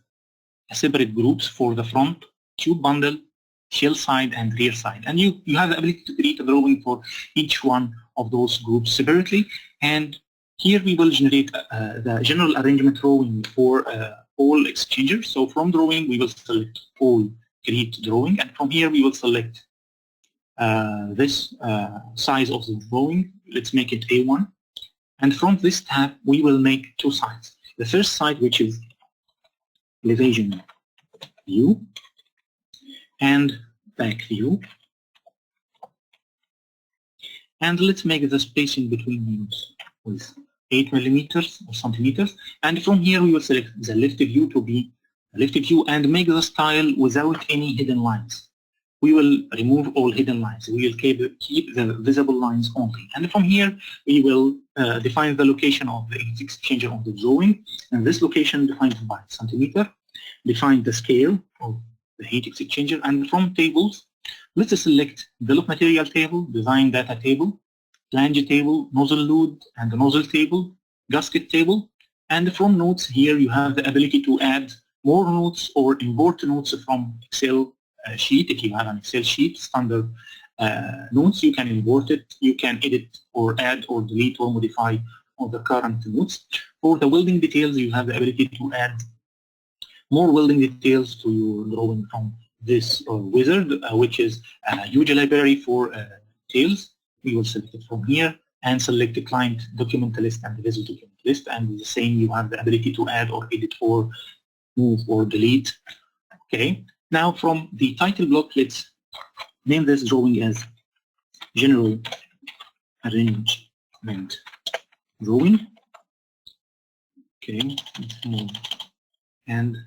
separate groups for the front, tube bundle, shell side, and rear side. And you have the ability to create a drawing for each one of those groups separately. And here we will generate the general arrangement drawing for all exchangers. So from drawing, we will select all, create drawing, and from here we will select this size of the drawing. Let's make it A1. And from this tab, we will make two sides. The first side, which is elevation view and back view. And let's make the spacing between views with 8 millimeters or centimeters. And from here, we will select the left view to be left view and make the style without any hidden lines. We will remove all hidden lines. We will keep the visible lines only. And from here, we will define the location of the heat exchanger on the drawing. And this location defined by centimeter. Define the scale of the heat exchanger. And from tables, let's select bill of material table, design data table, flange table, nozzle load and the nozzle table, gasket table. And from notes here, you have the ability to add more notes or import notes from Excel sheet. If you have an Excel sheet, standard notes, you can import it. You can edit or add or delete or modify on the current notes. For the welding details, you have the ability to add more welding details to your drawing from this wizard, which is a huge library for details. We will select it from here and select the client document list and the visual document list. And the same, you have the ability to add or edit or move or delete. Okay. Now from the title block, let's name this drawing as General Arrangement Drawing. Okay. And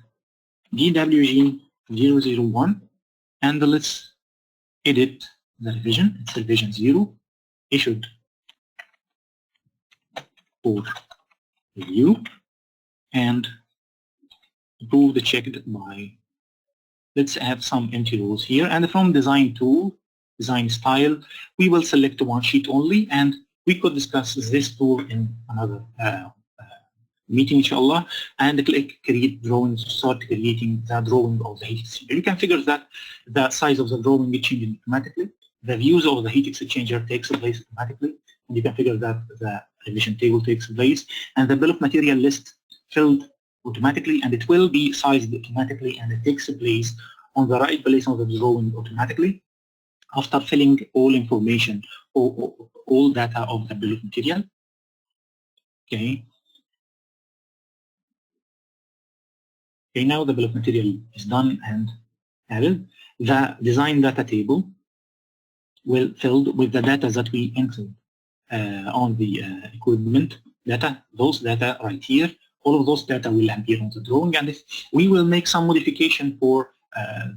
DWG 001. And let's edit the revision. It's revision 0. Issued for review and approve the checked by. Let's add some empty rows here, and from design tool, design style, we will select one sheet only, and we could discuss this tool in another meeting, inshallah, and click create drawing to start creating the drawing of the heat exchanger. You can figure that the size of the drawing is changing automatically. The views of the heat exchanger takes place automatically, and you can figure that the revision table takes place, and the bill of material list filled automatically, and it will be sized automatically, and it takes place on the right place of the drawing automatically after filling all information or all data of the bill of material. Okay. Okay, now the bill of material is done and added. The design data table will filled with the data that we entered on the equipment data. Those data right here, all of those data will appear on the drawing, and if we will make some modification for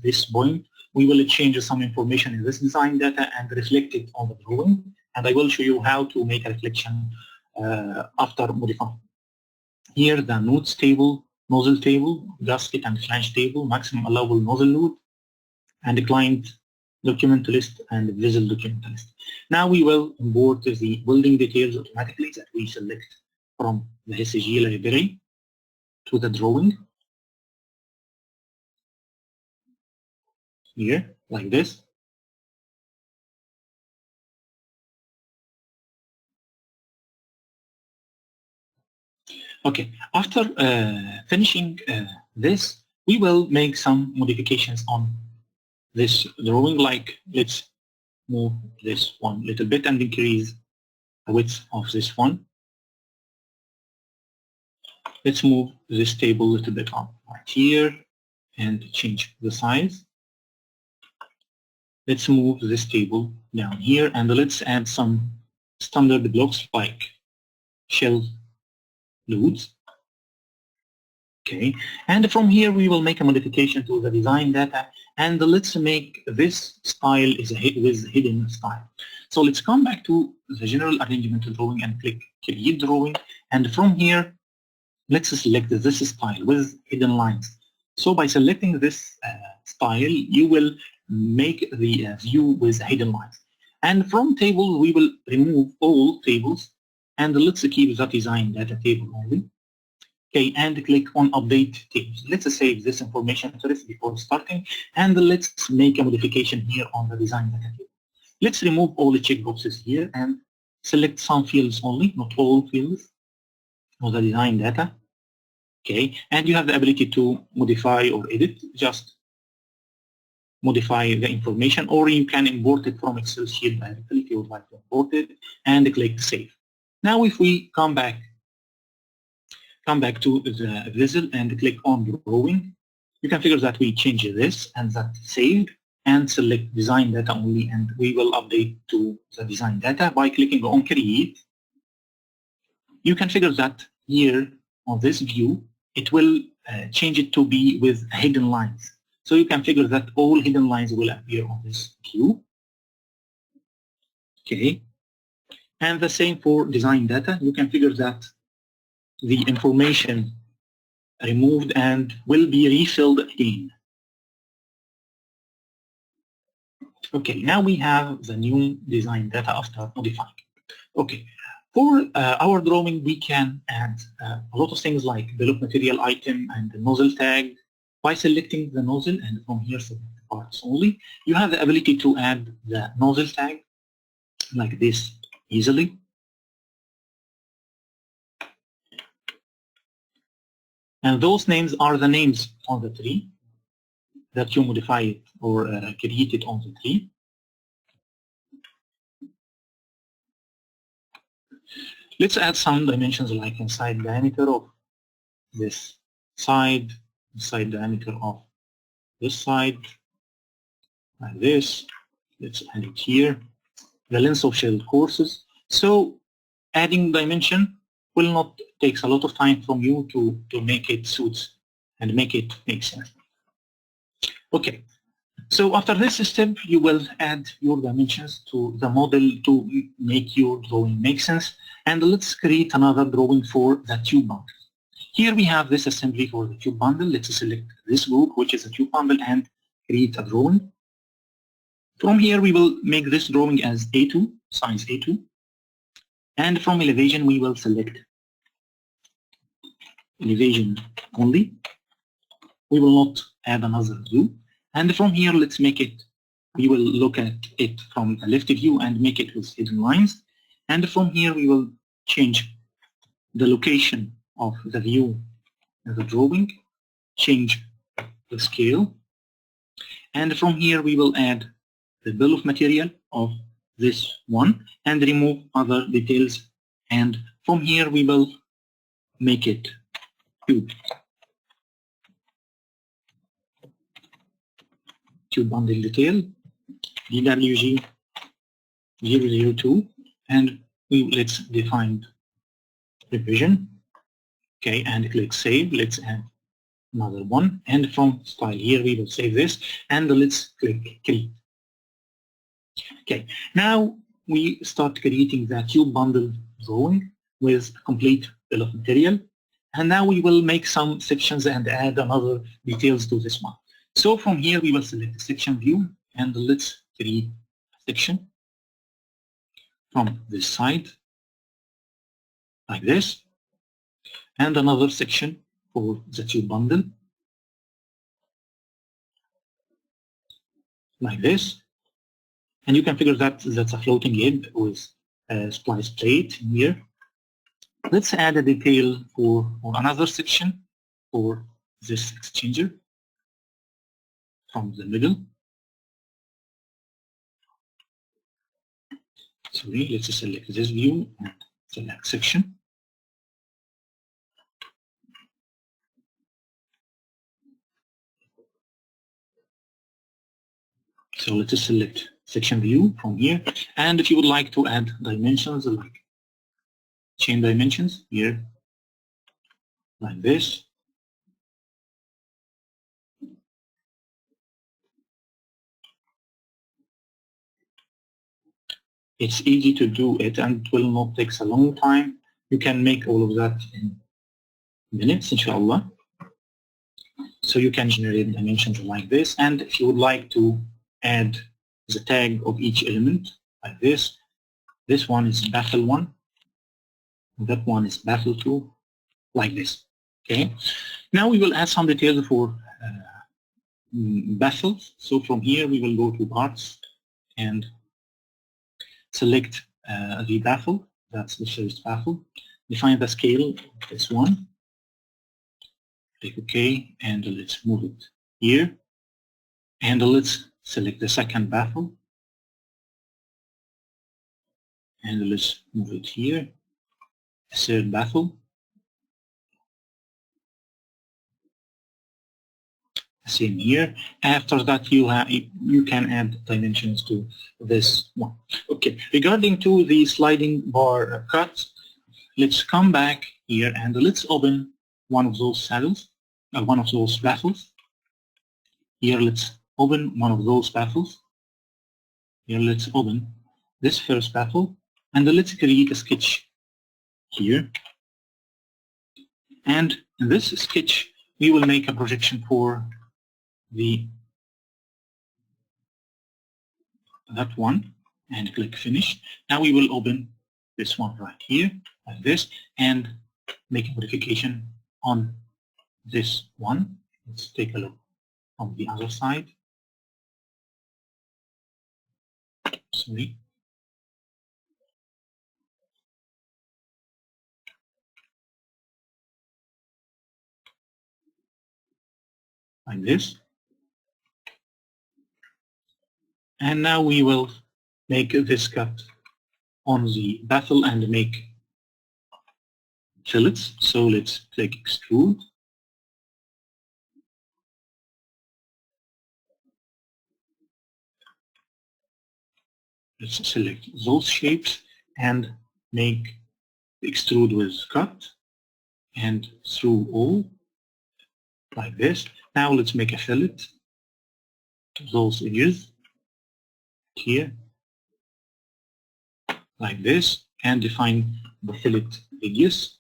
this point, we will change some information in this design data and reflect it on the drawing, and I will show you how to make a reflection after modifying. Here the notes table, nozzle table, gasket and flange table, maximum allowable nozzle load, and the client document list and visual document list. Now we will import the welding details automatically that we select from the SEG library to the drawing. Here, like this. Okay, after finishing this, we will make some modifications on this drawing, like let's move this one a little bit and increase the width of this one. Let's move this table a little bit up right here and change the size. Let's move this table down here and let's add some standard blocks like shell loads. Okay, and from here we will make a modification to the design data, and let's make this style is with hidden style. So let's come back to the general arrangement drawing and click create drawing, and from here let's select this style with hidden lines. So by selecting this style, you will make the view with hidden lines. And from table, we will remove all tables, and let's keep the design data table only. Okay, and click on update tables. Let's save this information first before starting, and let's make a modification here on the design data table. Let's remove all the checkboxes here and select some fields only, not all fields of the design data. Okay, and you have the ability to modify or edit, just modify the information, or you can import it from Excel sheet directly if you would like to import it, and click save. Now if we come back to the vessel and click on drawing, you can figure that we change this and that saved, and select design data only, and we will update to the design data by clicking on create. You can figure that here on this view it will change it to be with hidden lines. So you can figure that all hidden lines will appear on this view. Okay. And the same for design data. You can figure that the information removed and will be refilled again. Okay, now we have the new design data after modifying. Okay, for our drawing we can add a lot of things like bill of material item and the nozzle tag. By selecting the nozzle and from here select the parts only, you have the ability to add the nozzle tag like this easily. And those names are the names on the tree that you modified or created on the tree. Let's add some dimensions like inside diameter of this side, side diameter of this side, like this. Let's add it here. The length of shell courses. So adding dimension will not take a lot of time from you to make it suit and make it make sense. Okay, so after this step you will add your dimensions to the model to make your drawing make sense. And let's create another drawing for the tube bundle. Here we have this assembly for the tube bundle. Let's select this group, which is a tube bundle, and create a drawing. From here we will make this drawing as A2, size A2. And from elevation we will select elevation only. We will not add another view. And from here let's make it, we will look at it from the left view and make it with hidden lines. And from here we will change the location of the view in the drawing, change the scale, and from here we will add the bill of material of this one and remove other details. And from here we will make it tube bundle detail DWG 002, and let's define revision. Okay, and click save. Let's add another one, and from style here we will save this, and let's click create. Okay, now we start creating the tube bundle drawing with complete bill of material, and now we will make some sections and add another details to this one. So from here we will select the section view, and let's create a section from this side like this, and another section for the tube bundle like this. And you can figure that that's a floating head with a splice plate here. Let's add a detail for another section for this exchanger from the middle. Sorry, let's select this view and select section. So let's select section view from here. And if you would like to add dimensions like chain dimensions here, like this. It's easy to do it and it will not take a long time. You can make all of that in minutes, inshallah. So you can generate dimensions like this. And if you would like to add the tag of each element like this one is baffle 1, that one is baffle 2, like this. Okay. Now we will add some details for baffles. So from here we will go to parts and select the baffle. That's the first baffle. Define the scale, this one. Click OK, and let's move it here. And let's select the second baffle. And let's move it here. a third baffle, same here. After that, you can add dimensions to this one. Okay, regarding to the sliding bar cut, let's come back here and let's open one of those saddles, one of those baffles. Here, let's open one of those baffles. Here, let's open this first baffle, and let's create a sketch here. And in this sketch, we will make a projection for that one and click finish. Now we will open this one right here like this and make a modification on this one. Let's take a look on the other side. Sorry. Like this. And now we will make this cut on the baffle and make fillets. So let's click extrude. Let's select those shapes and make extrude with cut and through all like this. Now let's make a fillet to those edges here like this and define the fillet radius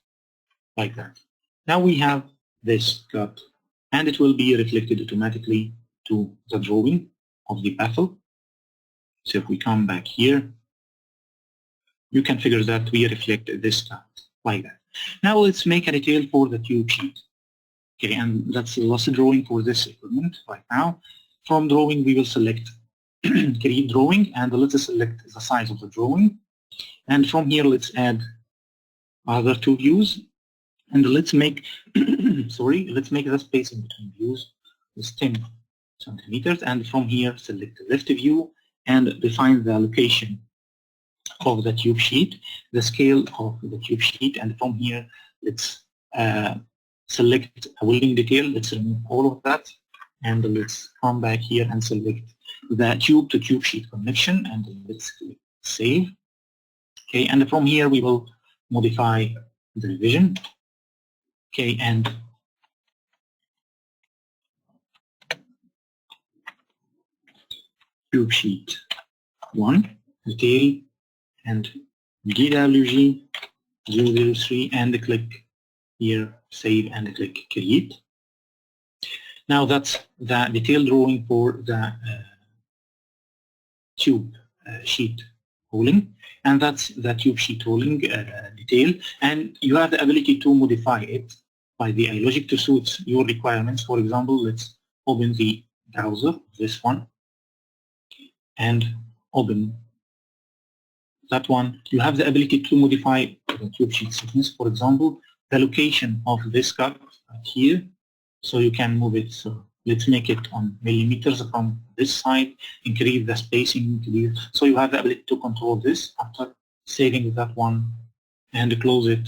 like that. Now we have this cut and it will be reflected automatically to the drawing of the baffle. So if we come back here, you can figure that we reflect this cut like that. Now let's make a detail for the tube sheet. Okay, and that's the last drawing for this equipment right now. From drawing, we will select create drawing and let's select the size of the drawing. And from here, let's add other two views and let's make let's make the spacing between views is 10 centimeters. And from here, select the left view and define the location of the tube sheet, the scale of the tube sheet, and from here, let's select a welding detail. Let's remove all of that and let's come back here and select the tube to tube sheet connection and let's click save. Okay, and from here we will modify the revision. Okay, and tube sheet 1 detail and DWG 003 and click here save and click create. Now that's the detailed drawing for the tube sheet holding, and that's the tube sheet holding detail, and you have the ability to modify it by the iLogic to suit your requirements. For example, let's open the browser, this one, and open that one. You have the ability to modify the tube sheet thickness, for example, the location of this cut right here, so you can move it. So let's make it on millimeters from this side, increase the spacing, so you have the ability to control this. After saving that one and close it,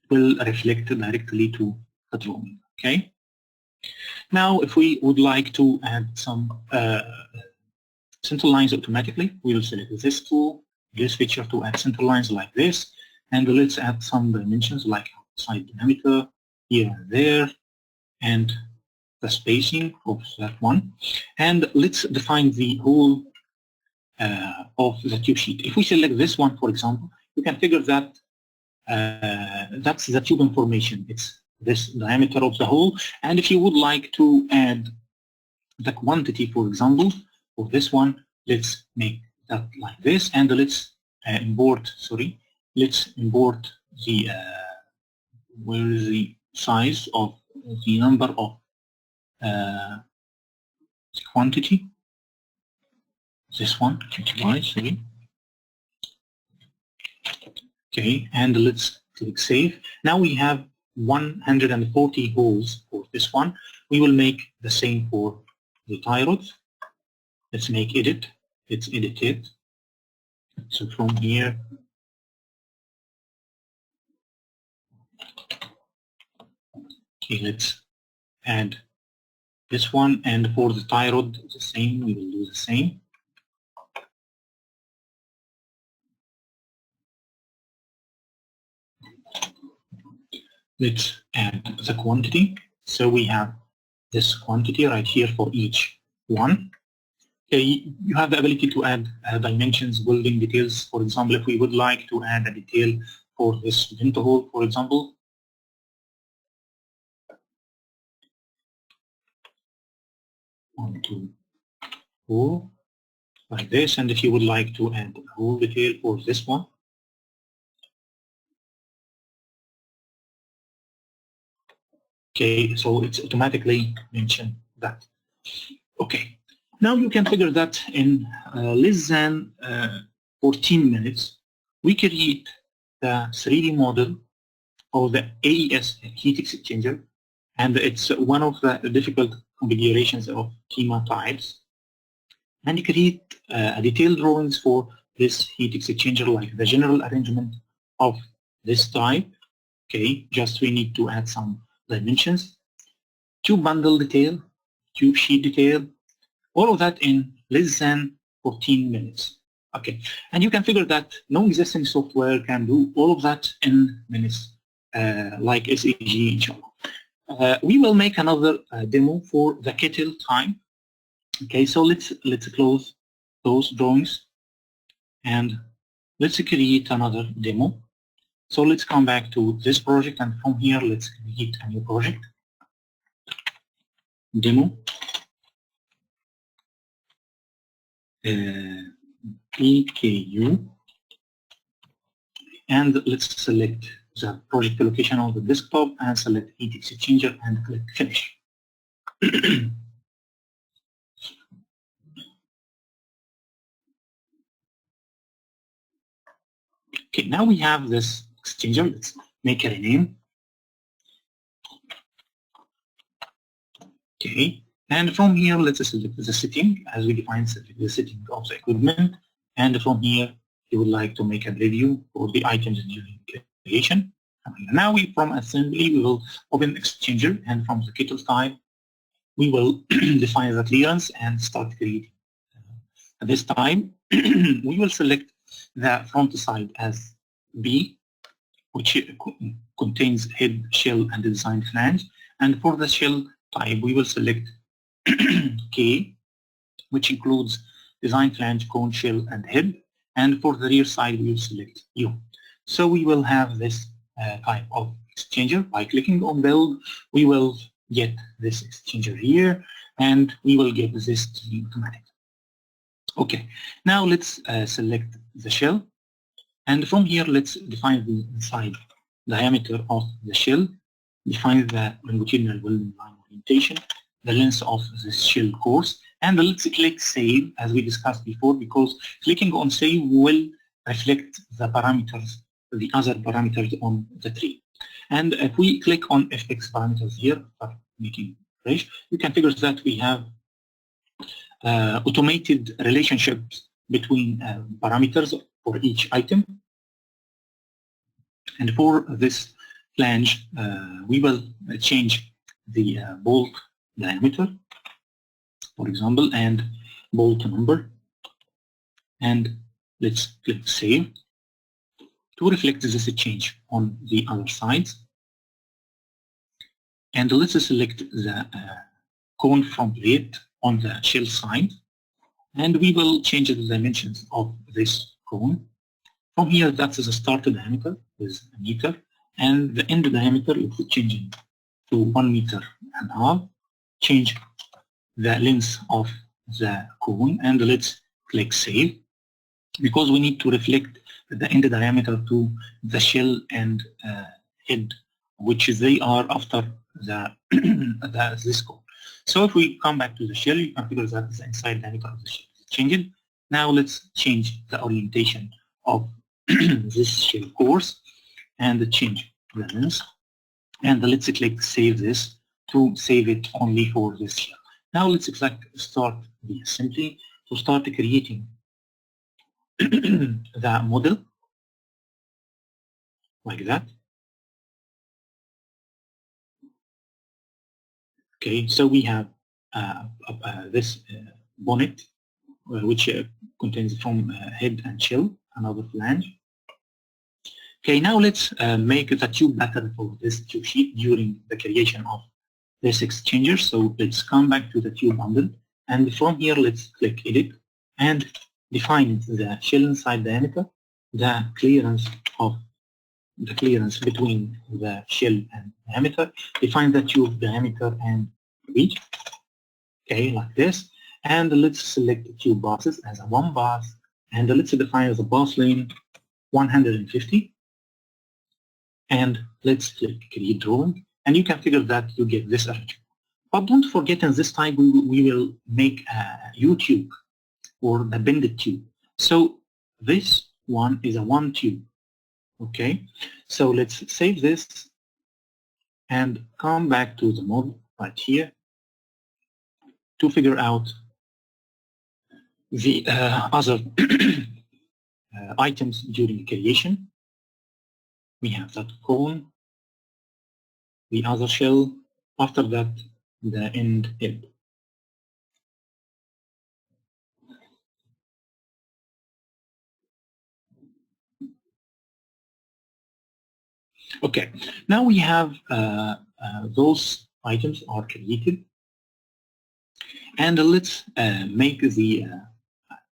will reflect directly to the drawing. Okay. Now, if we would like to add some center lines automatically, we will select this tool, this feature to add center lines like this, and let's add some dimensions like side diameter here and there, and the spacing of that one, and let's define the whole of the tube sheet. If we select this one, for example, you can figure that that's the tube information. It's this diameter of the hole, and if you would like to add the quantity, for example, for this one, let's make that like this, and let's import the where is the size of the number of quantity, this one, 25, sorry. Okay, and let's click save. Now we have 140 holes for this one. We will make the same for the tie rods. Let's make edit. Let's edit it. So from here, Okay, let's add this one, and for the tie rod, the same, we will do the same. Let's add the quantity. So we have this quantity right here for each one. Okay, you have the ability to add dimensions, welding details. For example, if we would like to add a detail for this vent hole, for example, 1, 2, 4, like this. And if you would like to add a hole detail for this one, okay, so it's automatically mentioned that. Okay, now you can figure that in less than 14 minutes, we create the 3D model of the AES heat exchanger, and it's one of the difficult configurations of TEMA types. And you create detailed drawings for this heat exchanger, like the general arrangement of this type. Okay, just we need to add some dimensions, tube bundle detail, tube sheet detail, all of that in less than 14 minutes. Okay, and you can figure that no existing software can do all of that in minutes, like SEG, inshallah. We will make another demo for the Kettle time. Okay, so let's close those drawings and let's create another demo. So let's come back to this project, and from here let's create a new project. Demo. PKU, and let's select the project location on the desktop and select heat exchanger and click finish. Okay, now we have this exchanger. Let's make a rename. Okay, and from here let's select the setting as we defined the setting of the equipment, and from here you would like to make a review for the items during creation. Now from assembly we will open exchanger, and from the Kettle type we will define the clearance and start creating. At this time we will select the front side as B, which contains head, shell, and design flange, and for the shell type we will select K, which includes design flange, cone, shell, and head, and for the rear side we will select U. So we will have this type of exchanger. By clicking on build, we will get this exchanger here, and we will get this to be automatic. Okay, now let's select the shell, and from here let's define the inside diameter of the shell, define the longitudinal welding line orientation, the length of the shell course, and let's click save as we discussed before, because clicking on save will reflect the parameters, the other parameters on the tree. And if we click on FX parameters here, start making fresh, you can figure that we have automated relationships between parameters for each item. And for this flange, we will change the bolt diameter, for example, and bolt number, and let's click save to reflect this change on the other sides. And let's select the cone front plate on the shell side, and we will change the dimensions of this cone. From here, that's the start diameter is a meter, and the end diameter if we change it to 1.5 meters. Change the length of the cone, and let's click save, because we need to reflect the end diameter to the shell and head, which they are after the this cone. So if we come back to the shell, you can figure that the inside diameter of the shell is changing. Now let's change the orientation of this shell course and change the length, and let's click save this to save it only for this shell. Now let's click start the assembly to start creating the model like that. Okay, so we have this bonnet, which contains from head and shell, another flange. Okay, now let's make the tube pattern for this tube sheet during the creation of this exchanger. So let's come back to the tube bundle, and from here let's click edit and define the shell inside diameter, the clearance between the shell and diameter, define the tube diameter and reach. Okay, like this, and let's select the tube passes as a one pass, and let's define the pass lane 150. And let's click create drawing, and you can figure that you get this arrangement. But don't forget, in this type we will make a U-tube or the bended tube. So this one is a one tube. Okay, so let's save this and come back to the model right here to figure out the other items during creation. We have that cone, the other shell, after that the end head. Okay, now we have those items are created, and let's make the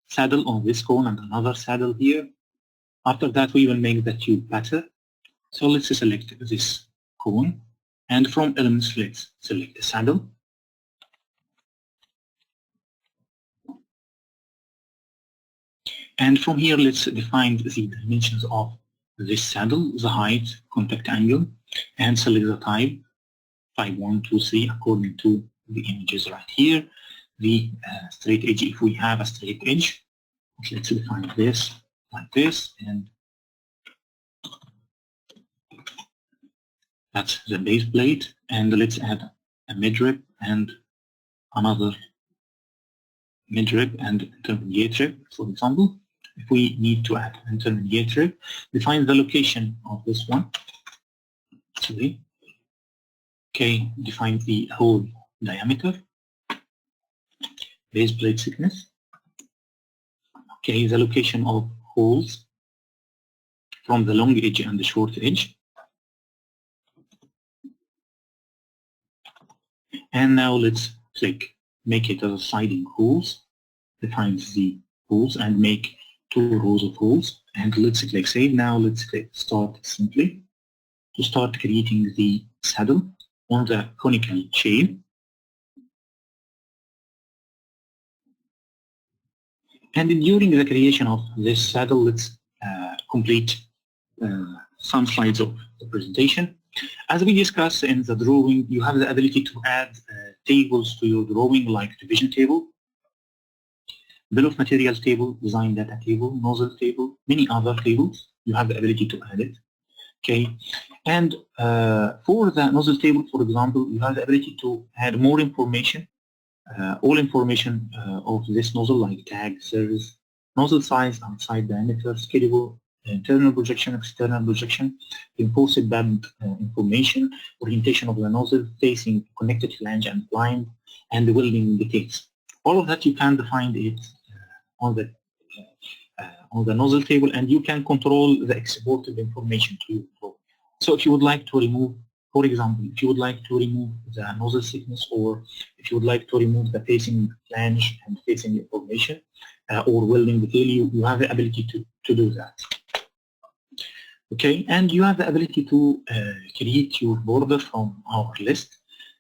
saddle on this cone and another saddle here. After that we will make the tube pattern. So let's select this cone, and from elements let's select the saddle. And from here let's define the dimensions of this saddle, the height, contact angle, and select the type 1, 2, 3 according to the images right here. The straight edge, if we have a straight edge, let's define this like this, and that's the base plate, and let's add a mid-rib and another mid-rib and intermediate rib, for example. If we need to add intermediate rib, define the location of this one. Sorry. Okay, define the hole diameter, base plate thickness. Okay, the location of holes from the long edge and the short edge. And now let's click make it as siding holes, define the holes and make 2 rows of holes, and let's click save. Now let's click start simply to start creating the saddle on the conical shape. And during the creation of this saddle, let's complete some slides of the presentation. As we discussed in the drawing, you have the ability to add tables to your drawing, like division table, bill of materials table, design data table, nozzle table, many other tables. You have the ability to add it. Okay, and for the nozzle table, for example, you have the ability to add more information, all information of this nozzle, like tag, service, nozzle size, outside diameter, scalable, internal projection, external projection, reinforced band information, orientation of the nozzle, facing, connected flange and blind, and the welding details. All of that you can define it on the nozzle table, and you can control the exported information to your drawing. So if you would like to remove, for example, if you would like to remove the nozzle thickness, or if you would like to remove the facing flange and facing information, or welding detail, you have the ability to do that. Okay, and you have the ability to create your border from our list.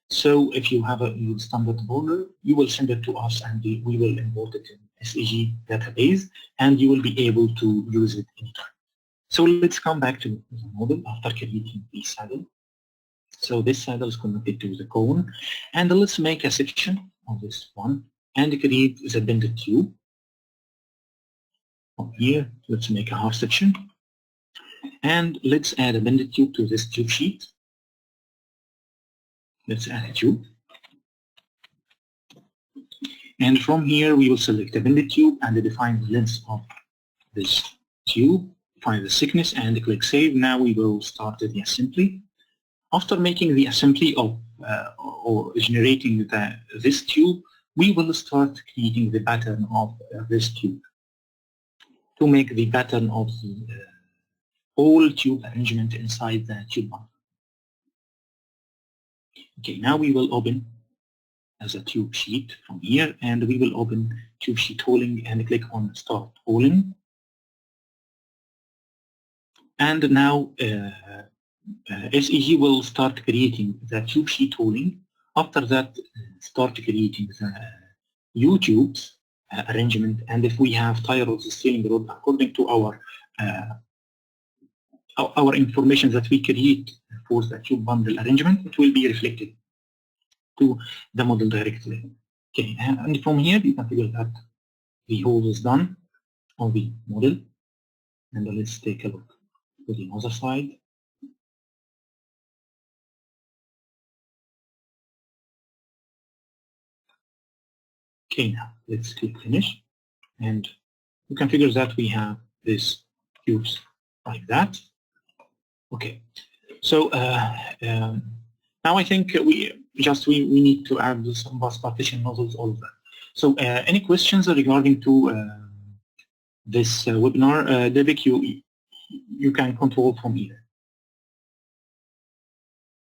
So if you have a standard border, you will send it to us and we will import it in SEG database, and you will be able to use it anytime. So let's come back to the model after creating the saddle. So this saddle is connected to the cone, and let's make a section of this one and create the bended tube. From here, let's make a half section, and let's add a bended tube to this tube sheet. Let's add a tube, and from here we will select the bended tube and define the length of this tube, define the thickness, and click save. Now we will start the assembly. After making the assembly of or generating this tube, we will start creating the pattern of this tube to make the pattern of the whole tube arrangement inside the tube bundle. Okay, now we will open as a tube sheet from here, and we will open tube sheet hauling and click on start hauling. And now SEG will start creating the tube sheet hauling. After that, start creating the U-tubes arrangement, and if we have tie rods, steering rod, according to our information that we create for the tube bundle arrangement, it will be reflected to the model directly. Okay, and from here you can figure that the hole is done on the model, and let's take a look to the other side. Okay, now let's click finish, and you can figure that we have this tubes like that. Okay, so now I think we need to add some bus partition nozzles, all of that. So any questions regarding to this webinar? Devik, you can control from here.